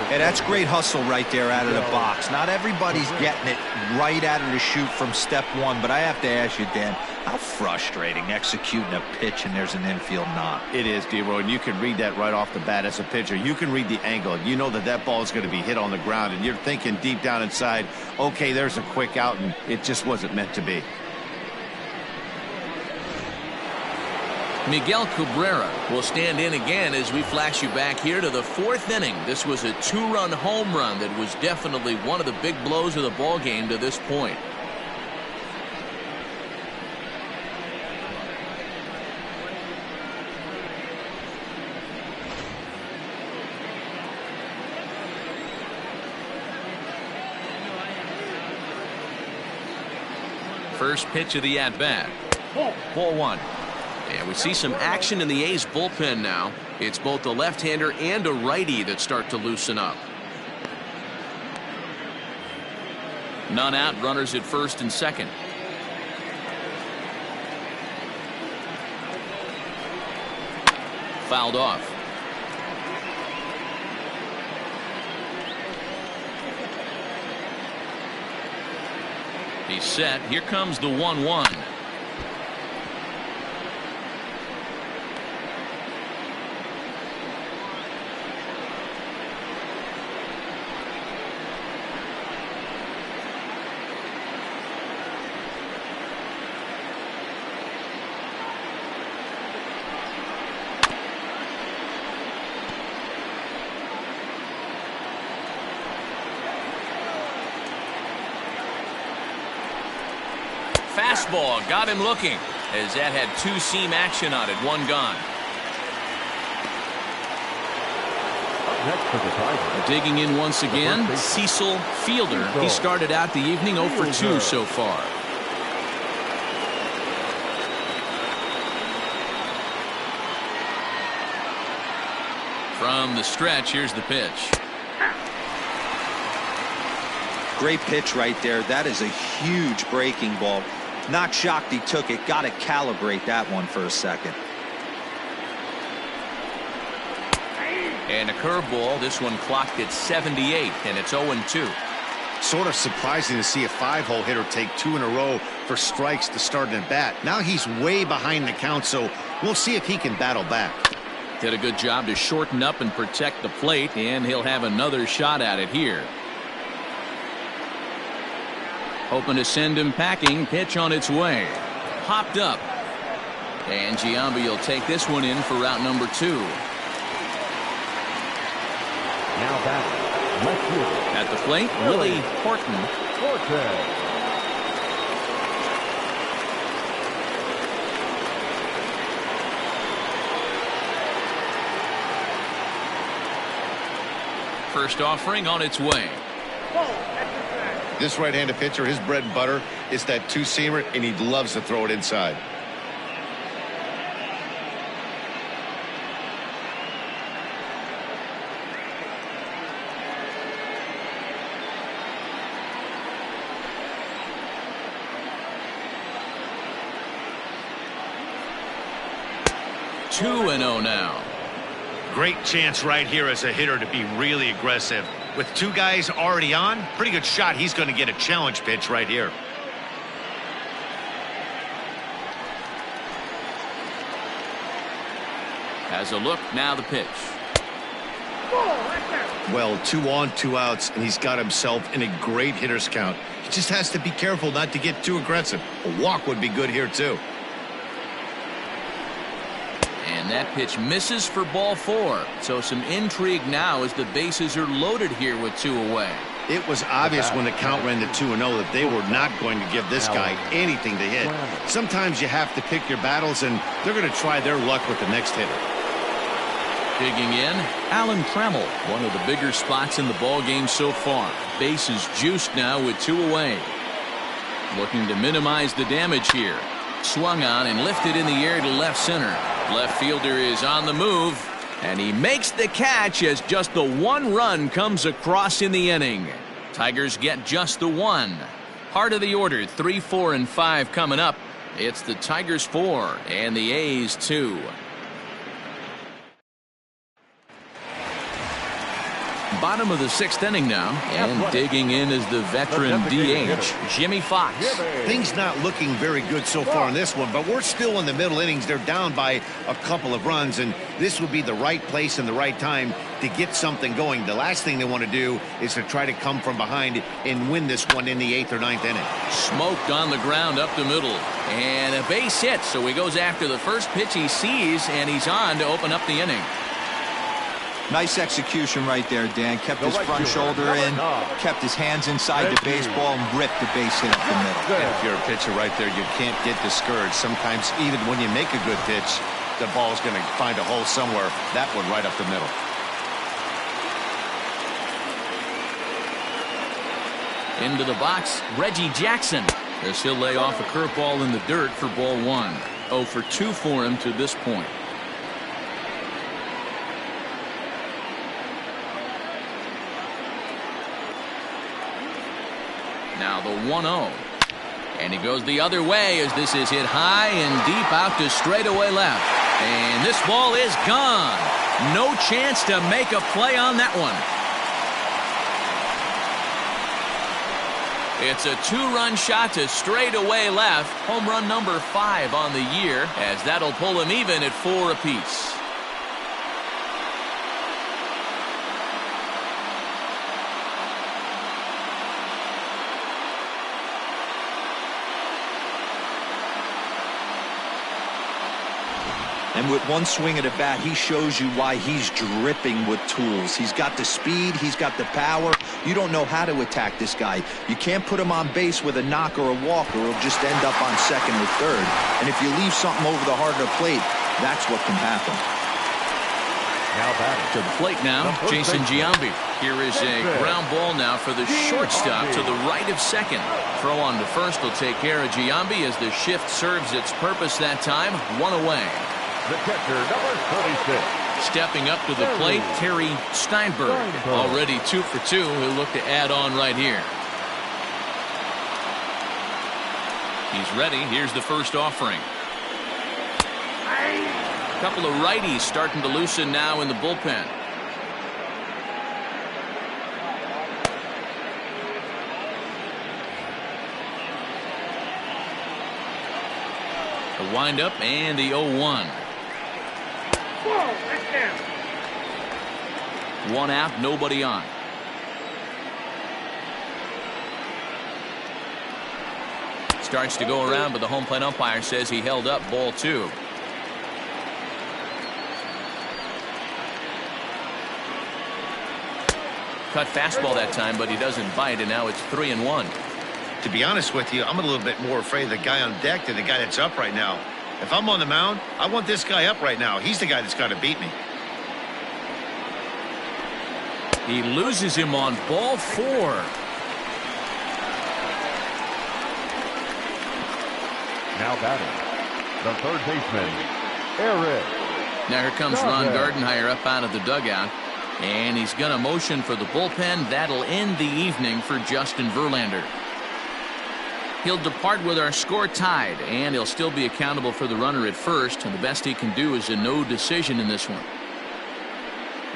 Hey, that's great hustle right there out of the box. Not everybody's getting it right out of the chute from step one, but I have to ask you, Dan, how frustrating executing a pitch and there's an infield knock. It is, D-Roy, and you can read that right off the bat as a pitcher. You can read the angle. You know that that ball is going to be hit on the ground, and you're thinking deep down inside, okay, there's a quick out, and it just wasn't meant to be. Miguel Cabrera will stand in again as we flash you back here to the 4th inning. This was a 2-run home run that was definitely one of the big blows of the ball game to this point. First pitch of the at-bat. Ball 1. And we see some action in the A's bullpen now. It's both a left-hander and a righty that start to loosen up. None out, runners at first and second. Fouled off. He's set. Here comes the 1-1. Fastball got him looking as that had 2-seam action on it. 1 gone. Digging in once again, Cecil Fielder. He started out the evening 0 for 2 so far. From the stretch, here's the pitch. Great pitch right there. That is a huge breaking ball. Not shocked he took it. Got to calibrate that one for a second. And a curveball. This one clocked at 78, and it's 0-2. Sort of surprising to see a 5-hole hitter take 2 in a row for strikes to start an at-bat. Now he's way behind the count, so we'll see if he can battle back. Did a good job to shorten up and protect the plate, and he'll have another shot at it here. Hoping to send him packing. Pitch on its way. Popped up. And Giambi will take this one in for route number 2. Now batting, left fielder. At the plate, Willie Horton. First offering on its way. This right-handed pitcher, his bread and butter is that two-seamer, and he loves to throw it inside. Two and 0 now. Great chance right here as a hitter to be really aggressive. With two guys already on, pretty good shot. He's going to get a challenge pitch right here. Has a look, now the pitch. Well, 2 on, 2 outs, and he's got himself in a great hitter's count. He just has to be careful not to get too aggressive. A walk would be good here, too. And that pitch misses for ball 4. So some intrigue now as the bases are loaded here with 2 away. It was obvious when the count ran to 2-0 that they were not going to give this guy anything to hit. Sometimes you have to pick your battles, and they're going to try their luck with the next hitter. Digging in, Alan Trammell, one of the bigger spots in the ball game so far. Bases juiced now with 2 away. Looking to minimize the damage here. Swung on and lifted in the air to left center. Left fielder is on the move, and he makes the catch as just the 1 run comes across in the inning. Tigers get just the 1. Heart of the order, 3, 4, and 5 coming up. It's the Tigers 4 and the A's 2. Bottom of the 6th inning now, and digging in is the veteran DH, Jimmy Fox. Things not looking very good so far in this one, but we're still in the middle innings. They're down by a couple of runs, and this would be the right place and the right time to get something going. The last thing they want to do is to try to come from behind and win this one in the 8th or 9th inning. Smoked on the ground up the middle, and a base hit, so he goes after the first pitch he sees, and he's on to open up the inning. Nice execution right there, Dan. Kept his front shoulder in, kept his hands inside the baseball, and ripped the base hit up the middle. And if you're a pitcher right there, you can't get discouraged. Sometimes even when you make a good pitch, the ball's going to find a hole somewhere. That one right up the middle. Into the box, Reggie Jackson. As he'll lay off a curveball in the dirt for ball 1. 0 for 2 for him to this point. Now the 1-0. And he goes the other way as this is hit high and deep out to straightaway left. And this ball is gone. No chance to make a play on that one. It's a 2-run shot to straightaway left. Home run number 5 on the year, as that'll pull him even at 4 apiece. And with one swing of the bat, he shows you why he's dripping with tools. He's got the speed, he's got the power. You don't know how to attack this guy. You can't put him on base with a knock or a walk, or he'll just end up on second or third. And if you leave something over the heart of the plate, that's what can happen. Now batting. To the plate now, Jason Giambi. Here is a ground ball now for the shortstop to the right of second. Throw on to first will take care of Giambi as the shift serves its purpose that time. 1 away. The catcher, number 36. Stepping up to the plate, Terry Steinberg. Already 2 for 2. He'll look to add on right here. He's ready. Here's the first offering. A couple of righties starting to loosen now in the bullpen. The windup and the 0-1. 1 out, nobody on. Starts to go around, but the home plate umpire says he held up ball 2. Cut fastball that time, but he doesn't bite, and now it's 3-1. To be honest with you, I'm a little bit more afraid of the guy on deck than the guy that's up right now. If I'm on the mound, I want this guy up right now. He's the guy that's got to beat me. He loses him on ball 4. Now batting, the third baseman, Eric. Now here comes Ron Gardenhire up out of the dugout. And he's going to motion for the bullpen. That'll end the evening for Justin Verlander. He'll depart with our score tied, and he'll still be accountable for the runner at first. And the best he can do is a no decision in this one.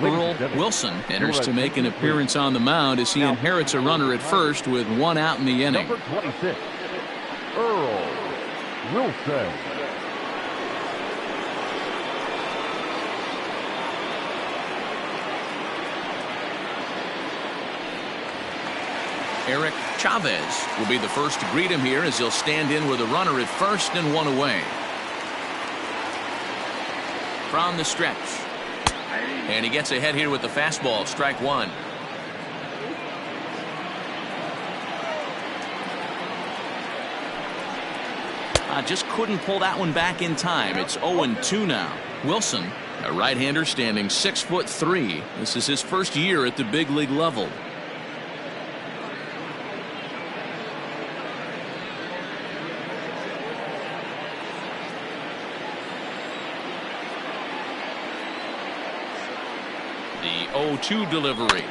Earl Wilson enters to make an appearance on the mound as he inherits a runner at first with one out in the inning. Number 26, Earl Wilson. Eric Chavez will be the first to greet him here as he'll stand in with a runner at first and one away. From the stretch. And he gets ahead here with the fastball. Strike one. Just couldn't pull that one back in time. It's 0-2 now. Wilson, a right-hander standing 6'3". This is his first year at the big league level. The 0-2 delivery.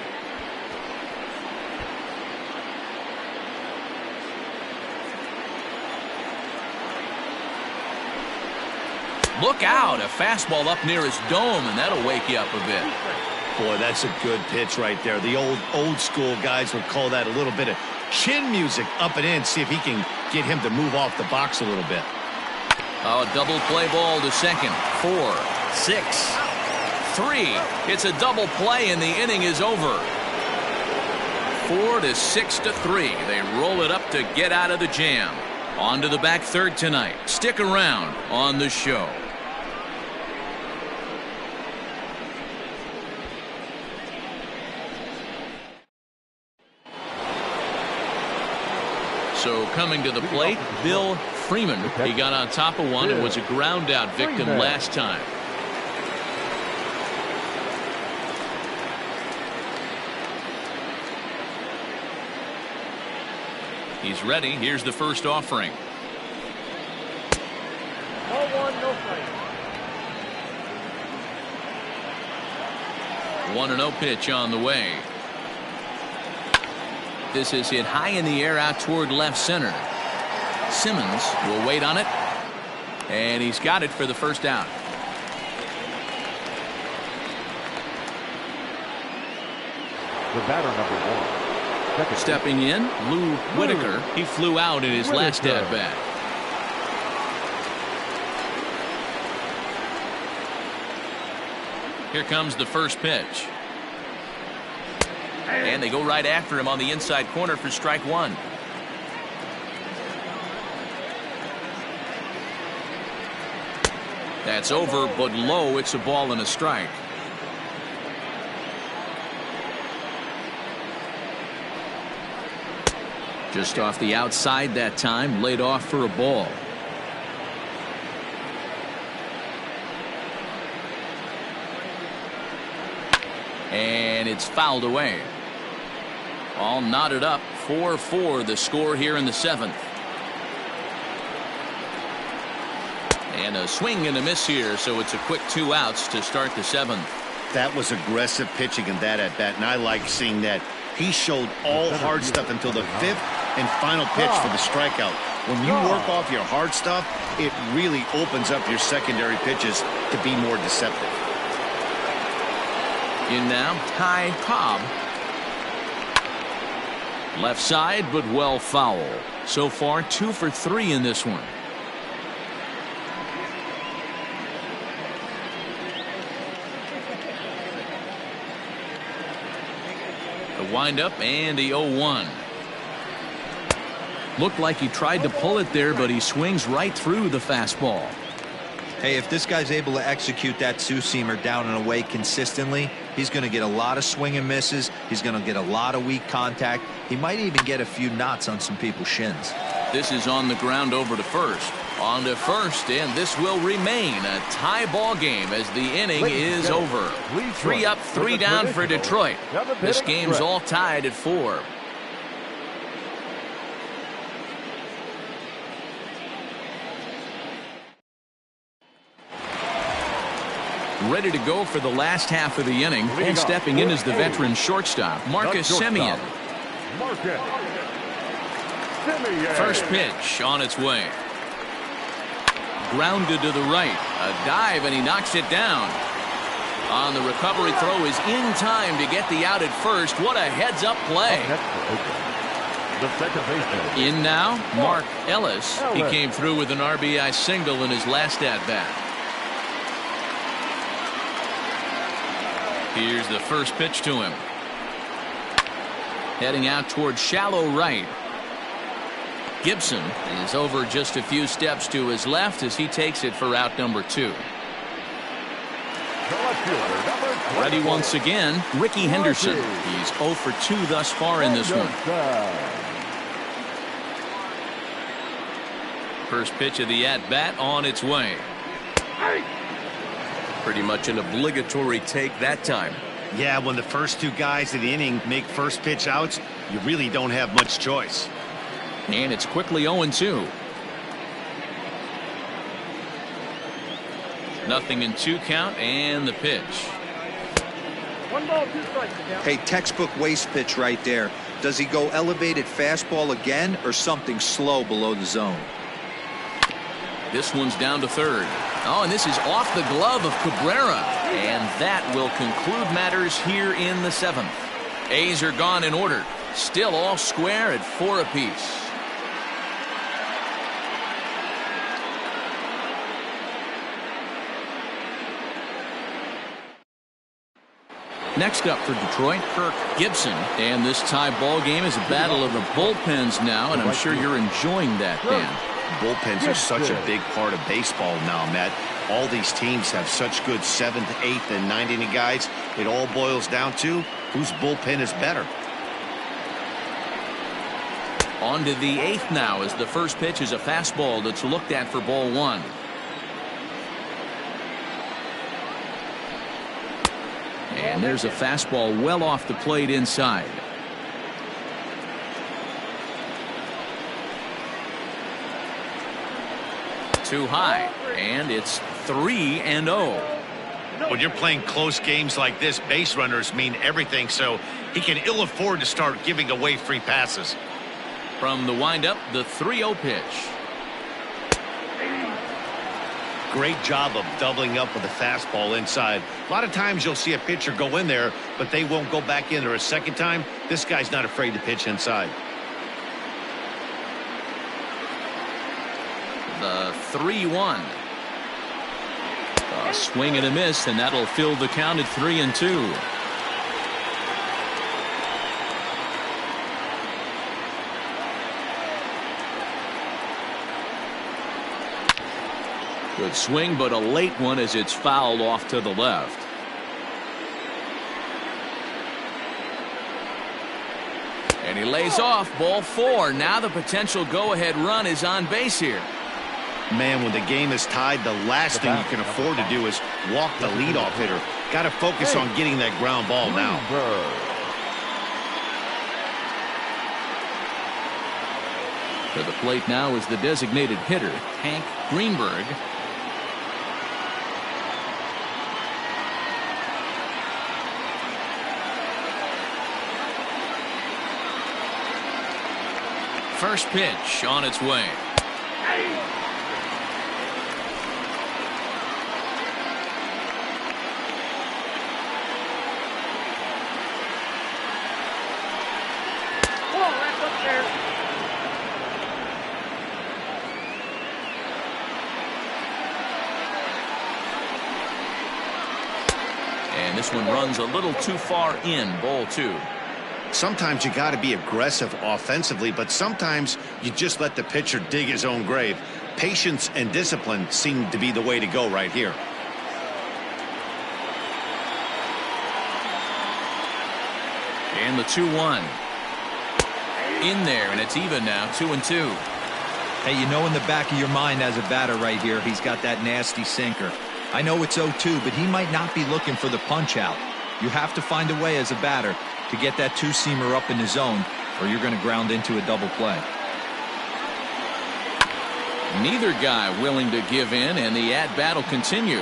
Look out, a fastball up near his dome, and that'll wake you up a bit. Boy, that's a good pitch right there. The old school guys would call that a little bit of chin music up and in. See if he can get him to move off the box a little bit. Oh, double play ball to second. 4, 6, 3. It's a double play, and the inning is over. 4 to 6 to 3. They roll it up to get out of the jam. On to the back third tonight. Stick around on the show. So coming to the plate, Bill Freeman. He got on top of one and was a ground out victim last time. He's ready. Here's the first offering. 1-1, no fight. 1-0 pitch on the way. This is hit high in the air out toward left center. Simmons will wait on it. And he's got it for the first out. The batter, number 1. Stepping in, Lou Whitaker. He flew out in his last at bat. Here comes the first pitch. And they go right after him on the inside corner for strike one. That's over, but low. It's a ball and a strike. Just off the outside that time, laid off for a ball. And it's fouled away. All knotted up. 4-4 the score here in the 7th. And a swing and a miss here, so it's a quick 2 outs to start the 7th. That was aggressive pitching in that at bat, and I like seeing that. He showed all hard stuff until the 5th and final pitch for the strikeout. When you work off your hard stuff, it really opens up your secondary pitches to be more deceptive. In now, Ty Cobb. Left side, but well foul. So far, 2 for 3 in this one. The windup and the 0-1. Looked like he tried to pull it there, but he swings right through the fastball. Hey, if this guy's able to execute that two-seamer down and away consistently, he's going to get a lot of swing and misses. He's going to get a lot of weak contact. He might even get a few knots on some people's shins. This is on the ground over to first. On to first, and this will remain a tie ball game as the inning is over. 3 up, 3 down for Detroit. This game's all tied at 4. Ready to go for the last half of the inning, and stepping in as the veteran shortstop, Marcus Semien. First pitch on its way. Grounded to the right. A dive, and he knocks it down. On the recovery throw is in time to get the out at first. What a heads-up play. In now, Mark Ellis. He came through with an RBI single in his last at-bat. Here's the first pitch to him. Heading out towards shallow right. Gibson is over just a few steps to his left as he takes it for out number 2. Ready once again, Ricky Henderson. He's 0 for 2 thus far in this one. First pitch of the at-bat on its way. Pretty much an obligatory take that time. Yeah, when the first 2 guys in the inning make first pitch outs, you really don't have much choice. And it's quickly 0-2. Nothing in 2 count, and the pitch. 1 ball, 2 strikes. Hey, textbook waste pitch right there. Does he go elevated fastball again or something slow below the zone? This one's down to third. Oh, and this is off the glove of Cabrera. And that will conclude matters here in the 7th. A's are gone in order. Still all square at 4 apiece. Next up for Detroit, Kirk Gibson. And this tie ball game is a battle of the bullpens now, and I'm sure you're enjoying that, Dan. Bullpens are such a big part of baseball now, Matt. All these teams have such good 7th, 8th, and 9th inning guys. It all boils down to whose bullpen is better. On to the 8th now as the first pitch is a fastball that's looked at for ball 1. And there's a fastball well off the plate inside. Too high, and it's 3-0. When you're playing close games like this, base runners mean everything, so he can ill afford to start giving away free passes. From the windup, the 3-0 pitch. Great job of doubling up with a fastball inside. A lot of times you'll see a pitcher go in there, but they won't go back in there a second time. This guy's not afraid to pitch inside. The 3-1. A swing and a miss, and that'll fill the count at 3-2. Good swing, but a late one as it's fouled off to the left. And he lays off ball 4. Now the potential go-ahead run is on base here. Man, when the game is tied, the last thing you can afford to do is walk the leadoff hitter. Got to focus on getting that ground ball now. To the plate now is the designated hitter, Hank Greenberg. First pitch on its way. And this one runs a little too far in, ball 2. Sometimes you got to be aggressive offensively, but sometimes you just let the pitcher dig his own grave. Patience and discipline seem to be the way to go right here. And the 2-1. In there, and it's even now, 2-2. Hey, you know in the back of your mind as a batter right here, he's got that nasty sinker. I know it's 0-2, but he might not be looking for the punch out. You have to find a way as a batter to get that 2-seamer up in the zone, or you're going to ground into a double play. Neither guy willing to give in, and the at-bat will continue.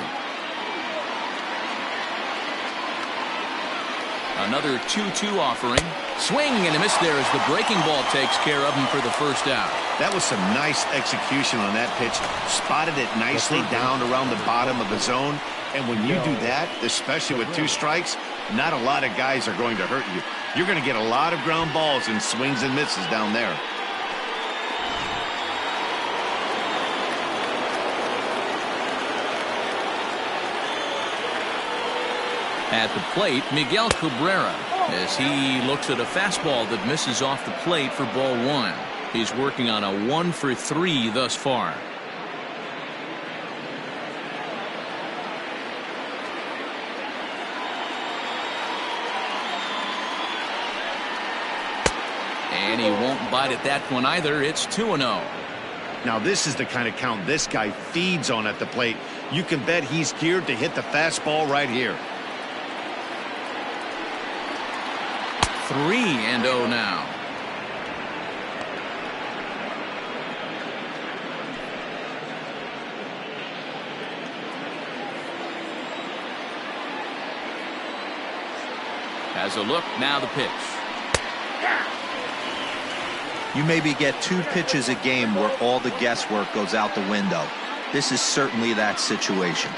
Another 2-2 offering. Swing and a miss there as the breaking ball takes care of him for the first out. That was some nice execution on that pitch. Spotted it nicely down around the bottom of the zone. And when you do that, especially with 2 strikes, not a lot of guys are going to hurt you. You're going to get a lot of ground balls and swings and misses down there. At the plate, Miguel Cabrera, as he looks at a fastball that misses off the plate for ball 1. He's working on a 1 for 3 thus far. And he won't bite at that one either. It's 2-0. Now this is the kind of count this guy feeds on at the plate. You can bet he's geared to hit the fastball right here. 3-0 now. Has a look, now the pitch. You maybe get 2 pitches a game where all the guesswork goes out the window. This is certainly that situation.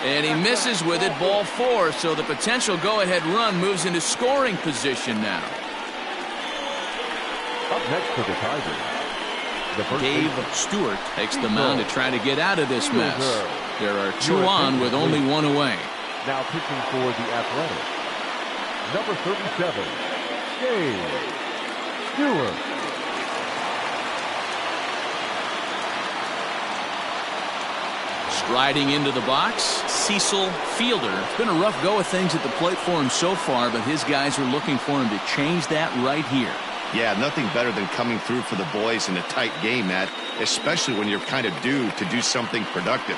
And he misses with it, ball 4, so the potential go-ahead run moves into scoring position now. Up next for the Tigers, the first Dave baseman, Stewart takes the mound to try to get out of this mess. There are 2 on with only 1 away. now pitching for the Athletics, number 37, Dave Stewart. Striding into the box, Cecil Fielder. It's been a rough go of things at the plate for him so far, but his guys are looking for him to change that right here. Yeah, nothing better than coming through for the boys in a tight game, Matt, especially when you're kind of due to do something productive.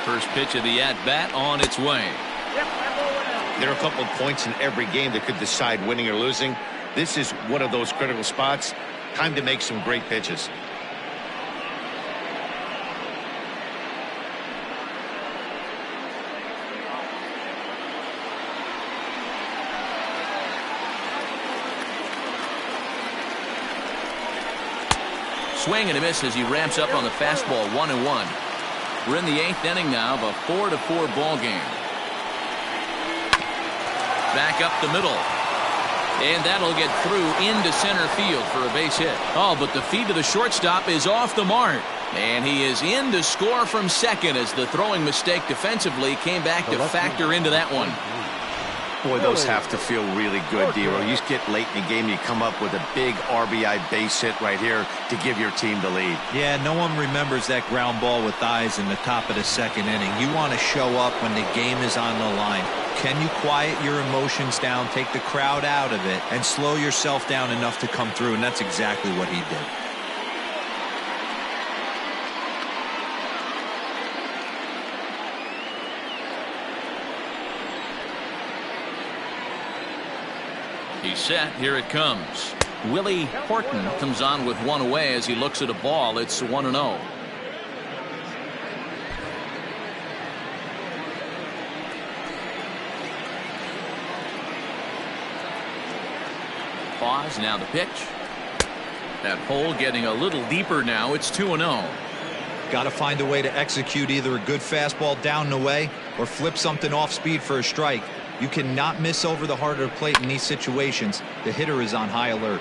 First pitch of the at-bat on its way. There are a couple of points in every game that could decide winning or losing. This is one of those critical spots. Time to make some great pitches. Swing and a miss as he ramps up on the fastball, 1-1. We're in the 8th inning now of a 4-4 ball game. Back up the middle. And that'll get through into center field for a base hit. Oh, but the feed to the shortstop is off the mark. And he is in to score from second as the throwing mistake defensively came back to factor into that one. Boy, those have to feel really good, Dero. You get late in the game, you come up with a big RBI base hit right here to give your team the lead. Yeah, no one remembers that ground ball with eyes in the top of the 2nd inning. You want to show up when the game is on the line. Can you quiet your emotions down, take the crowd out of it, and slow yourself down enough to come through? And that's exactly what he did. He's set. Here it comes. Willie Horton comes on with one away as he looks at a ball. It's 1-0. Pause. Now the pitch. That hole getting a little deeper now. It's 2-0. Got to find a way to execute either a good fastball down and away or flip something off speed for a strike. You cannot miss over the heart of the plate in these situations. The hitter is on high alert.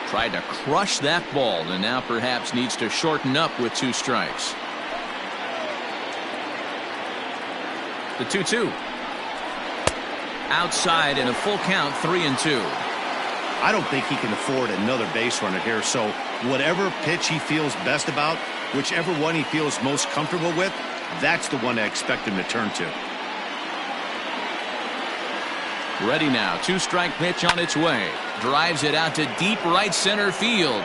Tried to crush that ball and now perhaps needs to shorten up with 2 strikes. The 2-2. Outside in a full count, 3-2. I don't think he can afford another base runner here, so whatever pitch he feels best about, whichever one he feels most comfortable with, that's the one I expect him to turn to. Ready now. 2-strike pitch on its way. Drives it out to deep right center field.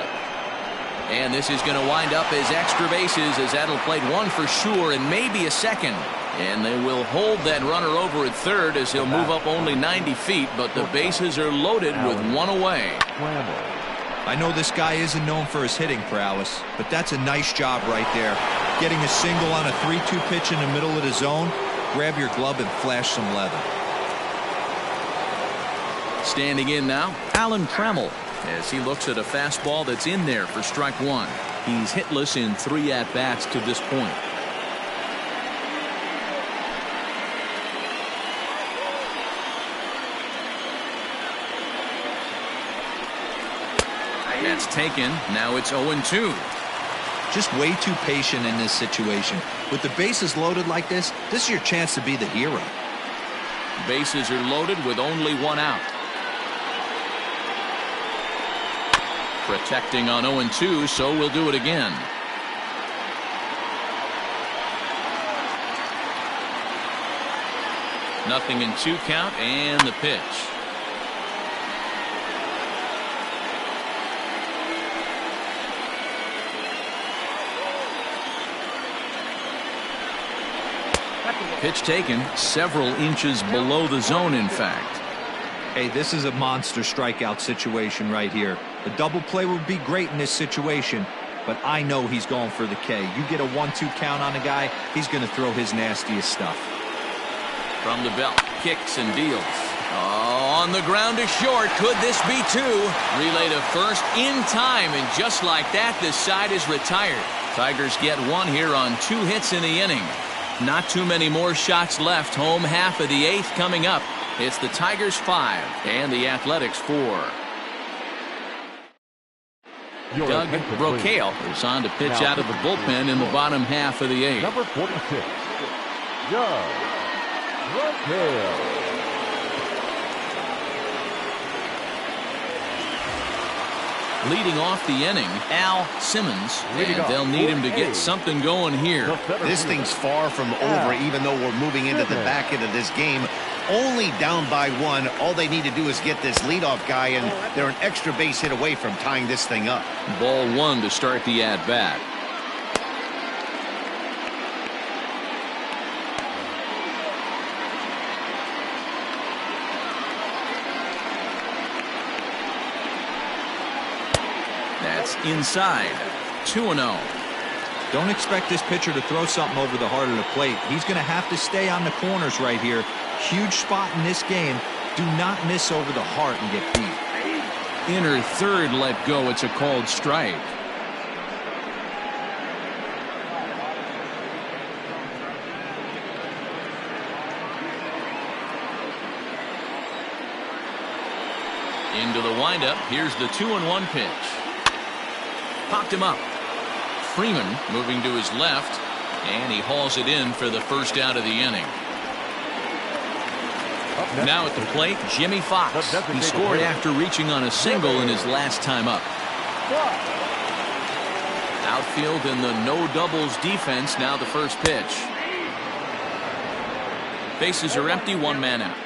And this is going to wind up as extra bases, as that'll play one for sure and maybe a second. And they will hold that runner over at third as he'll move up only 90 feet, but the bases are loaded with one away. I know this guy isn't known for his hitting prowess, but that's a nice job right there. Getting a single on a 3-2 pitch in the middle of the zone. Grab your glove and flash some leather. Standing in now, Alan Trammell, as he looks at a fastball that's in there for strike one. He's hitless in 3 at-bats to this point. That's taken. Now it's 0-2. Just way too patient in this situation. With the bases loaded like this is your chance to be the hero. Bases are loaded with only one out. Protecting on 0-2, so we'll do it again. Nothing in 2 count, and the pitch. Pitch taken several inches below the zone, in fact. Hey, this is a monster strikeout situation right here. A double play would be great in this situation, but I know he's going for the K. You get a 1-2 count on a guy, he's going to throw his nastiest stuff. From the belt, kicks and deals. Oh, on the ground to short. Could this be 2? Relay to first in time, and just like that, this side is retired. Tigers get 1 here on 2 hits in the inning. Not too many more shots left. Home half of the 8th coming up. It's the Tigers 5 and the Athletics 4. Doug Brocale is on to pitch out of the bullpen in the bottom half of the 8th. Number 46, Doug Brocale. Leading off the inning, Al Simmons, and they'll need him to get something going here. This thing's far from over, even though we're moving into the back end of this game. Only down by 1. All they need to do is get this leadoff guy, and they're an extra base hit away from tying this thing up. Ball 1 to start the at-bat. That's inside. 2-0. Don't expect this pitcher to throw something over the heart of the plate. He's going to have to stay on the corners right here. Huge spot in this game. Do not miss over the heart and get beat. Inner third let go. It's a called strike. Into the windup. Here's the 2-1 pitch. Popped him up. Freeman moving to his left, and he hauls it in for the first out of the inning. Now at the plate, Jimmy Fox. He scored after reaching on a single in his last time up. Outfield in the no doubles defense. Now the first pitch. Bases are empty, 1 man out.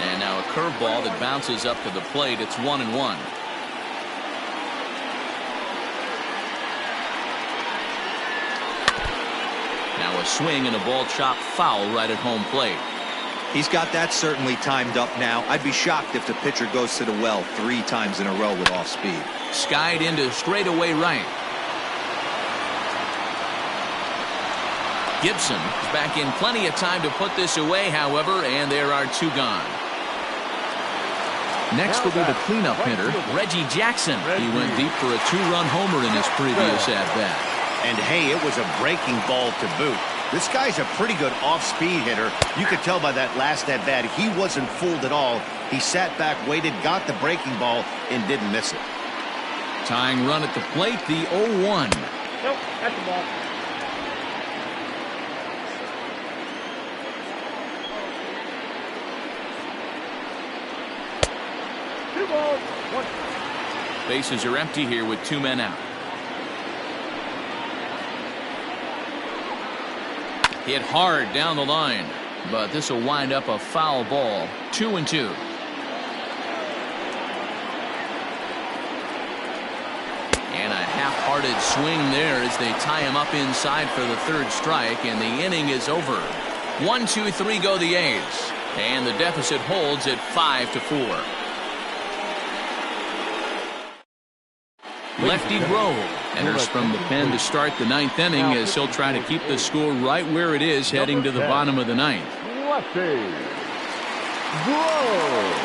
And now a curveball that bounces up to the plate. It's 1-1. Now a swing and a ball chopped foul right at home plate. He's got that certainly timed up now. I'd be shocked if the pitcher goes to the well 3 times in a row with off speed. Skied into straightaway right. Gibson is back in plenty of time to put this away, however, and there are 2 gone. Next will be the cleanup hitter, Reggie Jackson. He went deep for a 2-run homer in his previous at-bat. And hey, it was a breaking ball to boot. This guy's a pretty good off-speed hitter. You could tell by that last at-bat he wasn't fooled at all. He sat back, waited, got the breaking ball, and didn't miss it. Tying run at the plate, the 0-1. Nope, that's the ball. Bases are empty here with 2 men out. Hit hard down the line, but this will wind up a foul ball. 2-2. And a half-hearted swing there as they tie him up inside for the third strike, and the inning is over. 1, 2, 3 go the A's, and the deficit holds at 5-4. Lefty Grove enters from the pen to start the ninth inning as he'll try to keep the score right where it is heading to the bottom of the ninth. Lefty Grove.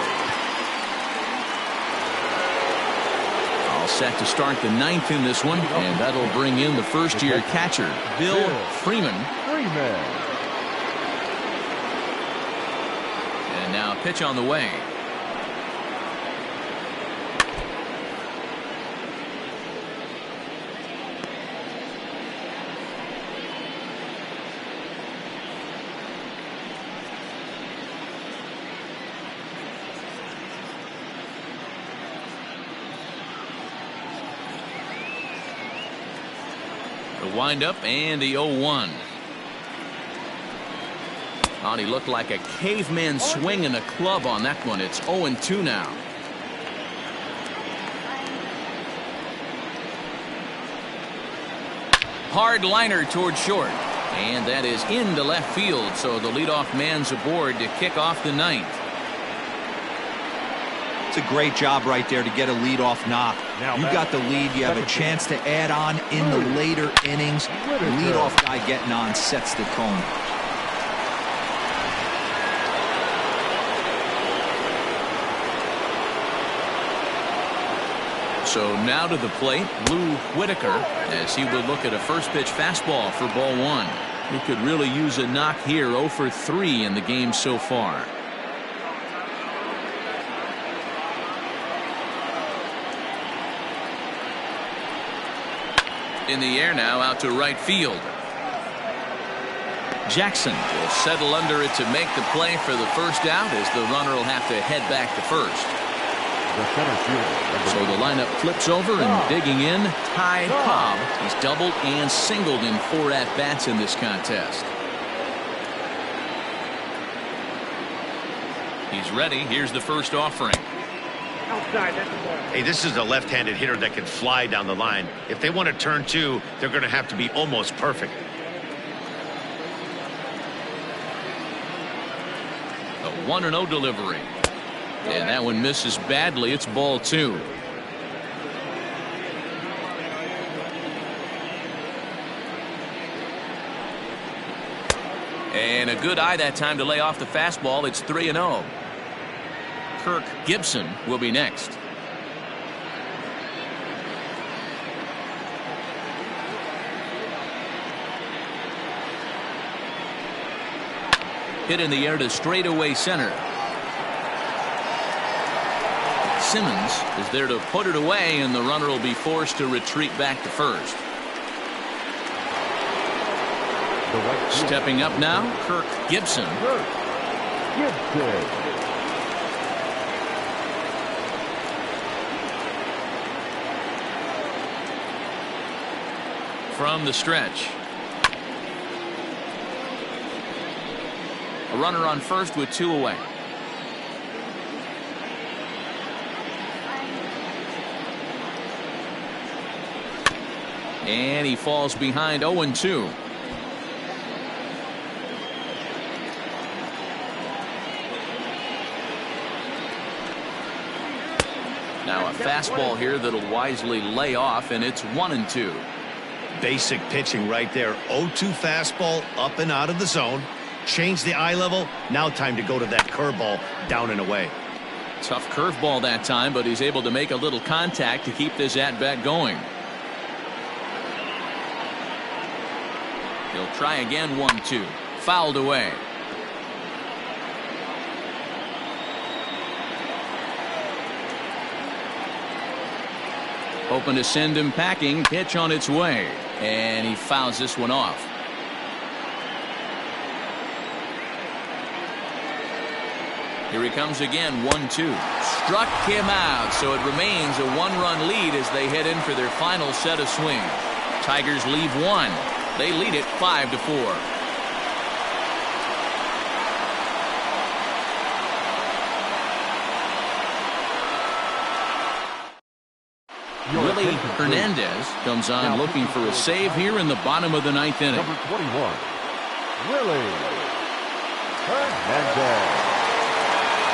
All set to start the ninth in this one, and that'll bring in the first-year catcher, Bill Freeman. And now a pitch on the way. The windup and the 0-1. Oh, he looked like a caveman swinging a club on that one. It's 0-2 now. Hard liner toward short, and that is into left field, so the leadoff man's aboard to kick off the ninth. It's a great job right there to get a leadoff knock. You got the lead. You have a chance to add on in the later innings. The leadoff guy getting on sets the tone. So now to the plate, Lou Whitaker, as he would look at a first pitch fastball for ball one. He could really use a knock here. 0 for 3 in the game so far. In the air now, out to right field. Jackson will settle under it to make the play for the first out, as the runner will have to head back to first. So the lineup flips over, and digging in, Ty Cobb. He's doubled and singled in 4 at-bats in this contest. He's ready. Here's the first offering. Outside, that's the ball. Hey, this is a left-handed hitter that can fly down the line. If they want to turn 2, they're going to have to be almost perfect. A 1-0 delivery. And that one misses badly. It's ball 2. And a good eye that time to lay off the fastball. It's 3-0. Kirk Gibson will be next. Hit in the air to straightaway center. Simmons is there to put it away, and the runner will be forced to retreat back to first. Stepping up now, Kirk Gibson. From the stretch. A runner on first with 2 away. And he falls behind 0-2. Now a fastball here that'll wisely lay off, and it's 1-2. Basic pitching right there. 0-2 fastball up and out of the zone. Change the eye level. Now time to go to that curveball down and away. Tough curveball that time, but he's able to make a little contact to keep this at-bat going. He'll try again. 1-2. Fouled away. Hoping to send him packing. Pitch on its way, and he fouls this one off. Here he comes again. 1-2. Struck him out, so it remains a 1-run lead as they head in for their final set of swings. Tigers leave 1. They lead it 5-4. Hernandez comes on looking for a save here in the bottom of the ninth inning. Number 21, Willie Hernandez.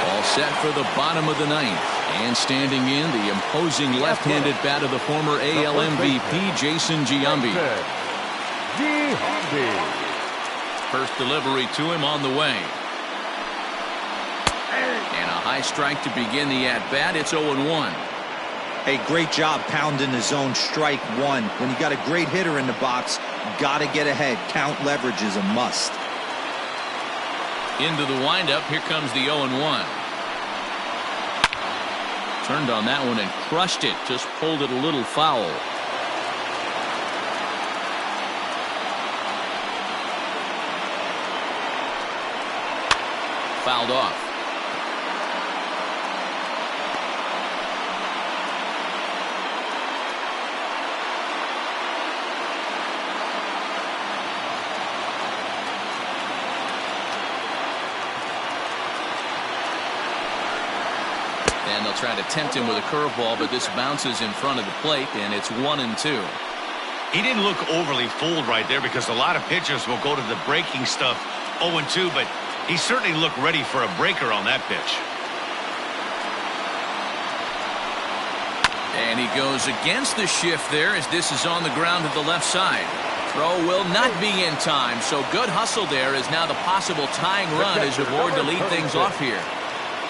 All set for the bottom of the ninth. And standing in, the imposing left-handed bat of the former AL MVP, Jason Giambi. First delivery to him on the way. And a high strike to begin the at-bat. It's 0-1. Hey, great job pounding the zone. Strike one. When you got a great hitter in the box, got to get ahead. Count leverage is a must. Into the windup. Here comes the 0-1. Turned on that one and crushed it. Just pulled it a little foul. Fouled off. And they'll try to tempt him with a curveball, but this bounces in front of the plate, and it's 1-2. He didn't look overly fooled right there because a lot of pitchers will go to the breaking stuff 0-2, but he certainly looked ready for a breaker on that pitch. And he goes against the shift there as this is on the ground to the left side. Throw will not be in time, so good hustle there is now the possible tying run as you board to lead things off here.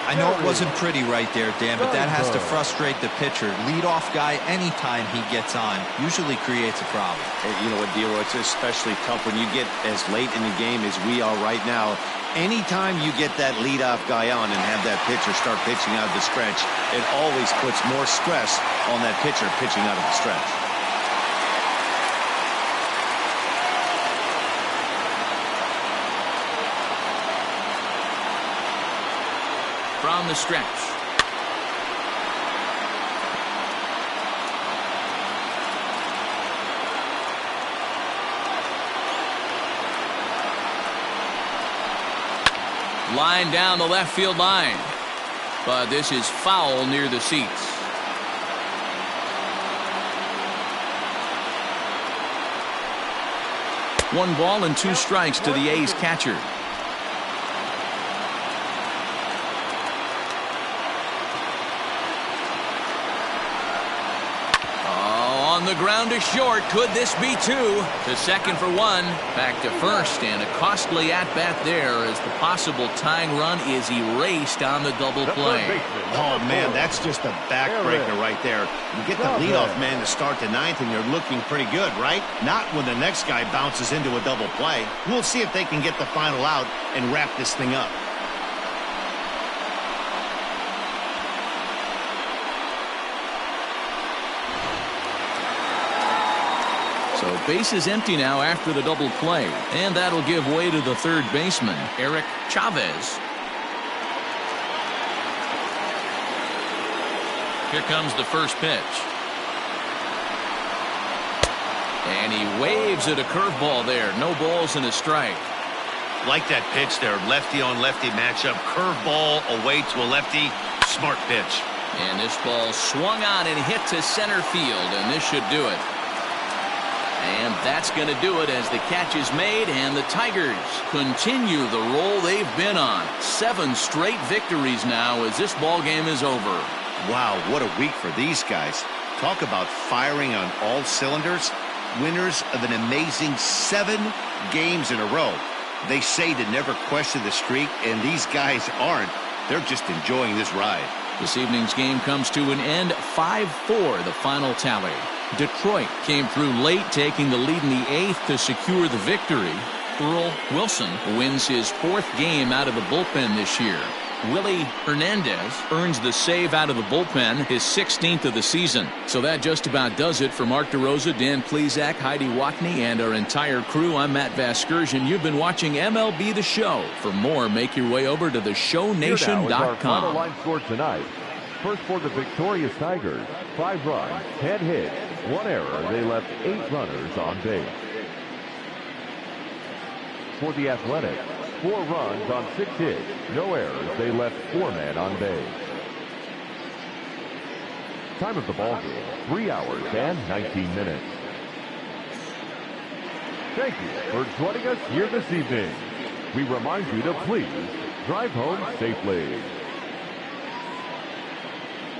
I know it wasn't pretty right there, Dan, but that has to frustrate the pitcher. Leadoff guy, anytime he gets on, usually creates a problem. You know what, Dero, it's especially tough when you get as late in the game as we are right now. Anytime you get that leadoff guy on and have that pitcher start pitching out of the stretch, it always puts more stress on that pitcher pitching out of the stretch. From the stretch. Line down the left field line. But this is foul near the seats. One ball and two strikes to the A's catcher. On the ground to short. Could this be two? To second for one. Back to first, and a costly at-bat there as the possible tying run is erased on the double play. Oh, man, that's just a backbreaker right there. You get the leadoff man to start the ninth, and you're looking pretty good, right? Not when the next guy bounces into a double play. We'll see if they can get the final out and wrap this thing up. So base is empty now after the double play, and that'll give way to the third baseman, Eric Chavez. Here comes the first pitch. And he waves at a curveball there. No balls and a strike. Like that pitch there, lefty on lefty matchup, curveball away to a lefty, smart pitch. And this ball swung on and hit to center field, and this should do it. And that's going to do it as the catch is made, and the Tigers continue the roll they've been on. 7 straight victories now as this ball game is over. Wow, what a week for these guys. Talk about firing on all cylinders. Winners of an amazing 7 games in a row. They say to never question the streak, and these guys aren't. They're just enjoying this ride. This evening's game comes to an end, 5-4 the final tally. Detroit came through late, taking the lead in the 8th to secure the victory. Earl Wilson wins his 4th game out of the bullpen this year. Willie Hernandez earns the save out of the bullpen, his 16th of the season. So that just about does it for Mark DeRosa, Dan Plesac, Heidi Watney, and our entire crew. I'm Matt Vasgersian. You've been watching MLB The Show. For more, make your way over to theshownation.com. Final line score tonight. First for the victorious Tigers, 5 runs, 10 hits, 1 error. They left 8 runners on base. For the Athletics, 4 runs on 6 hits, no errors. They left 4 men on base. Time of the ball game, 3 hours and 19 minutes. Thank you for joining us here this evening. We remind you to please drive home safely.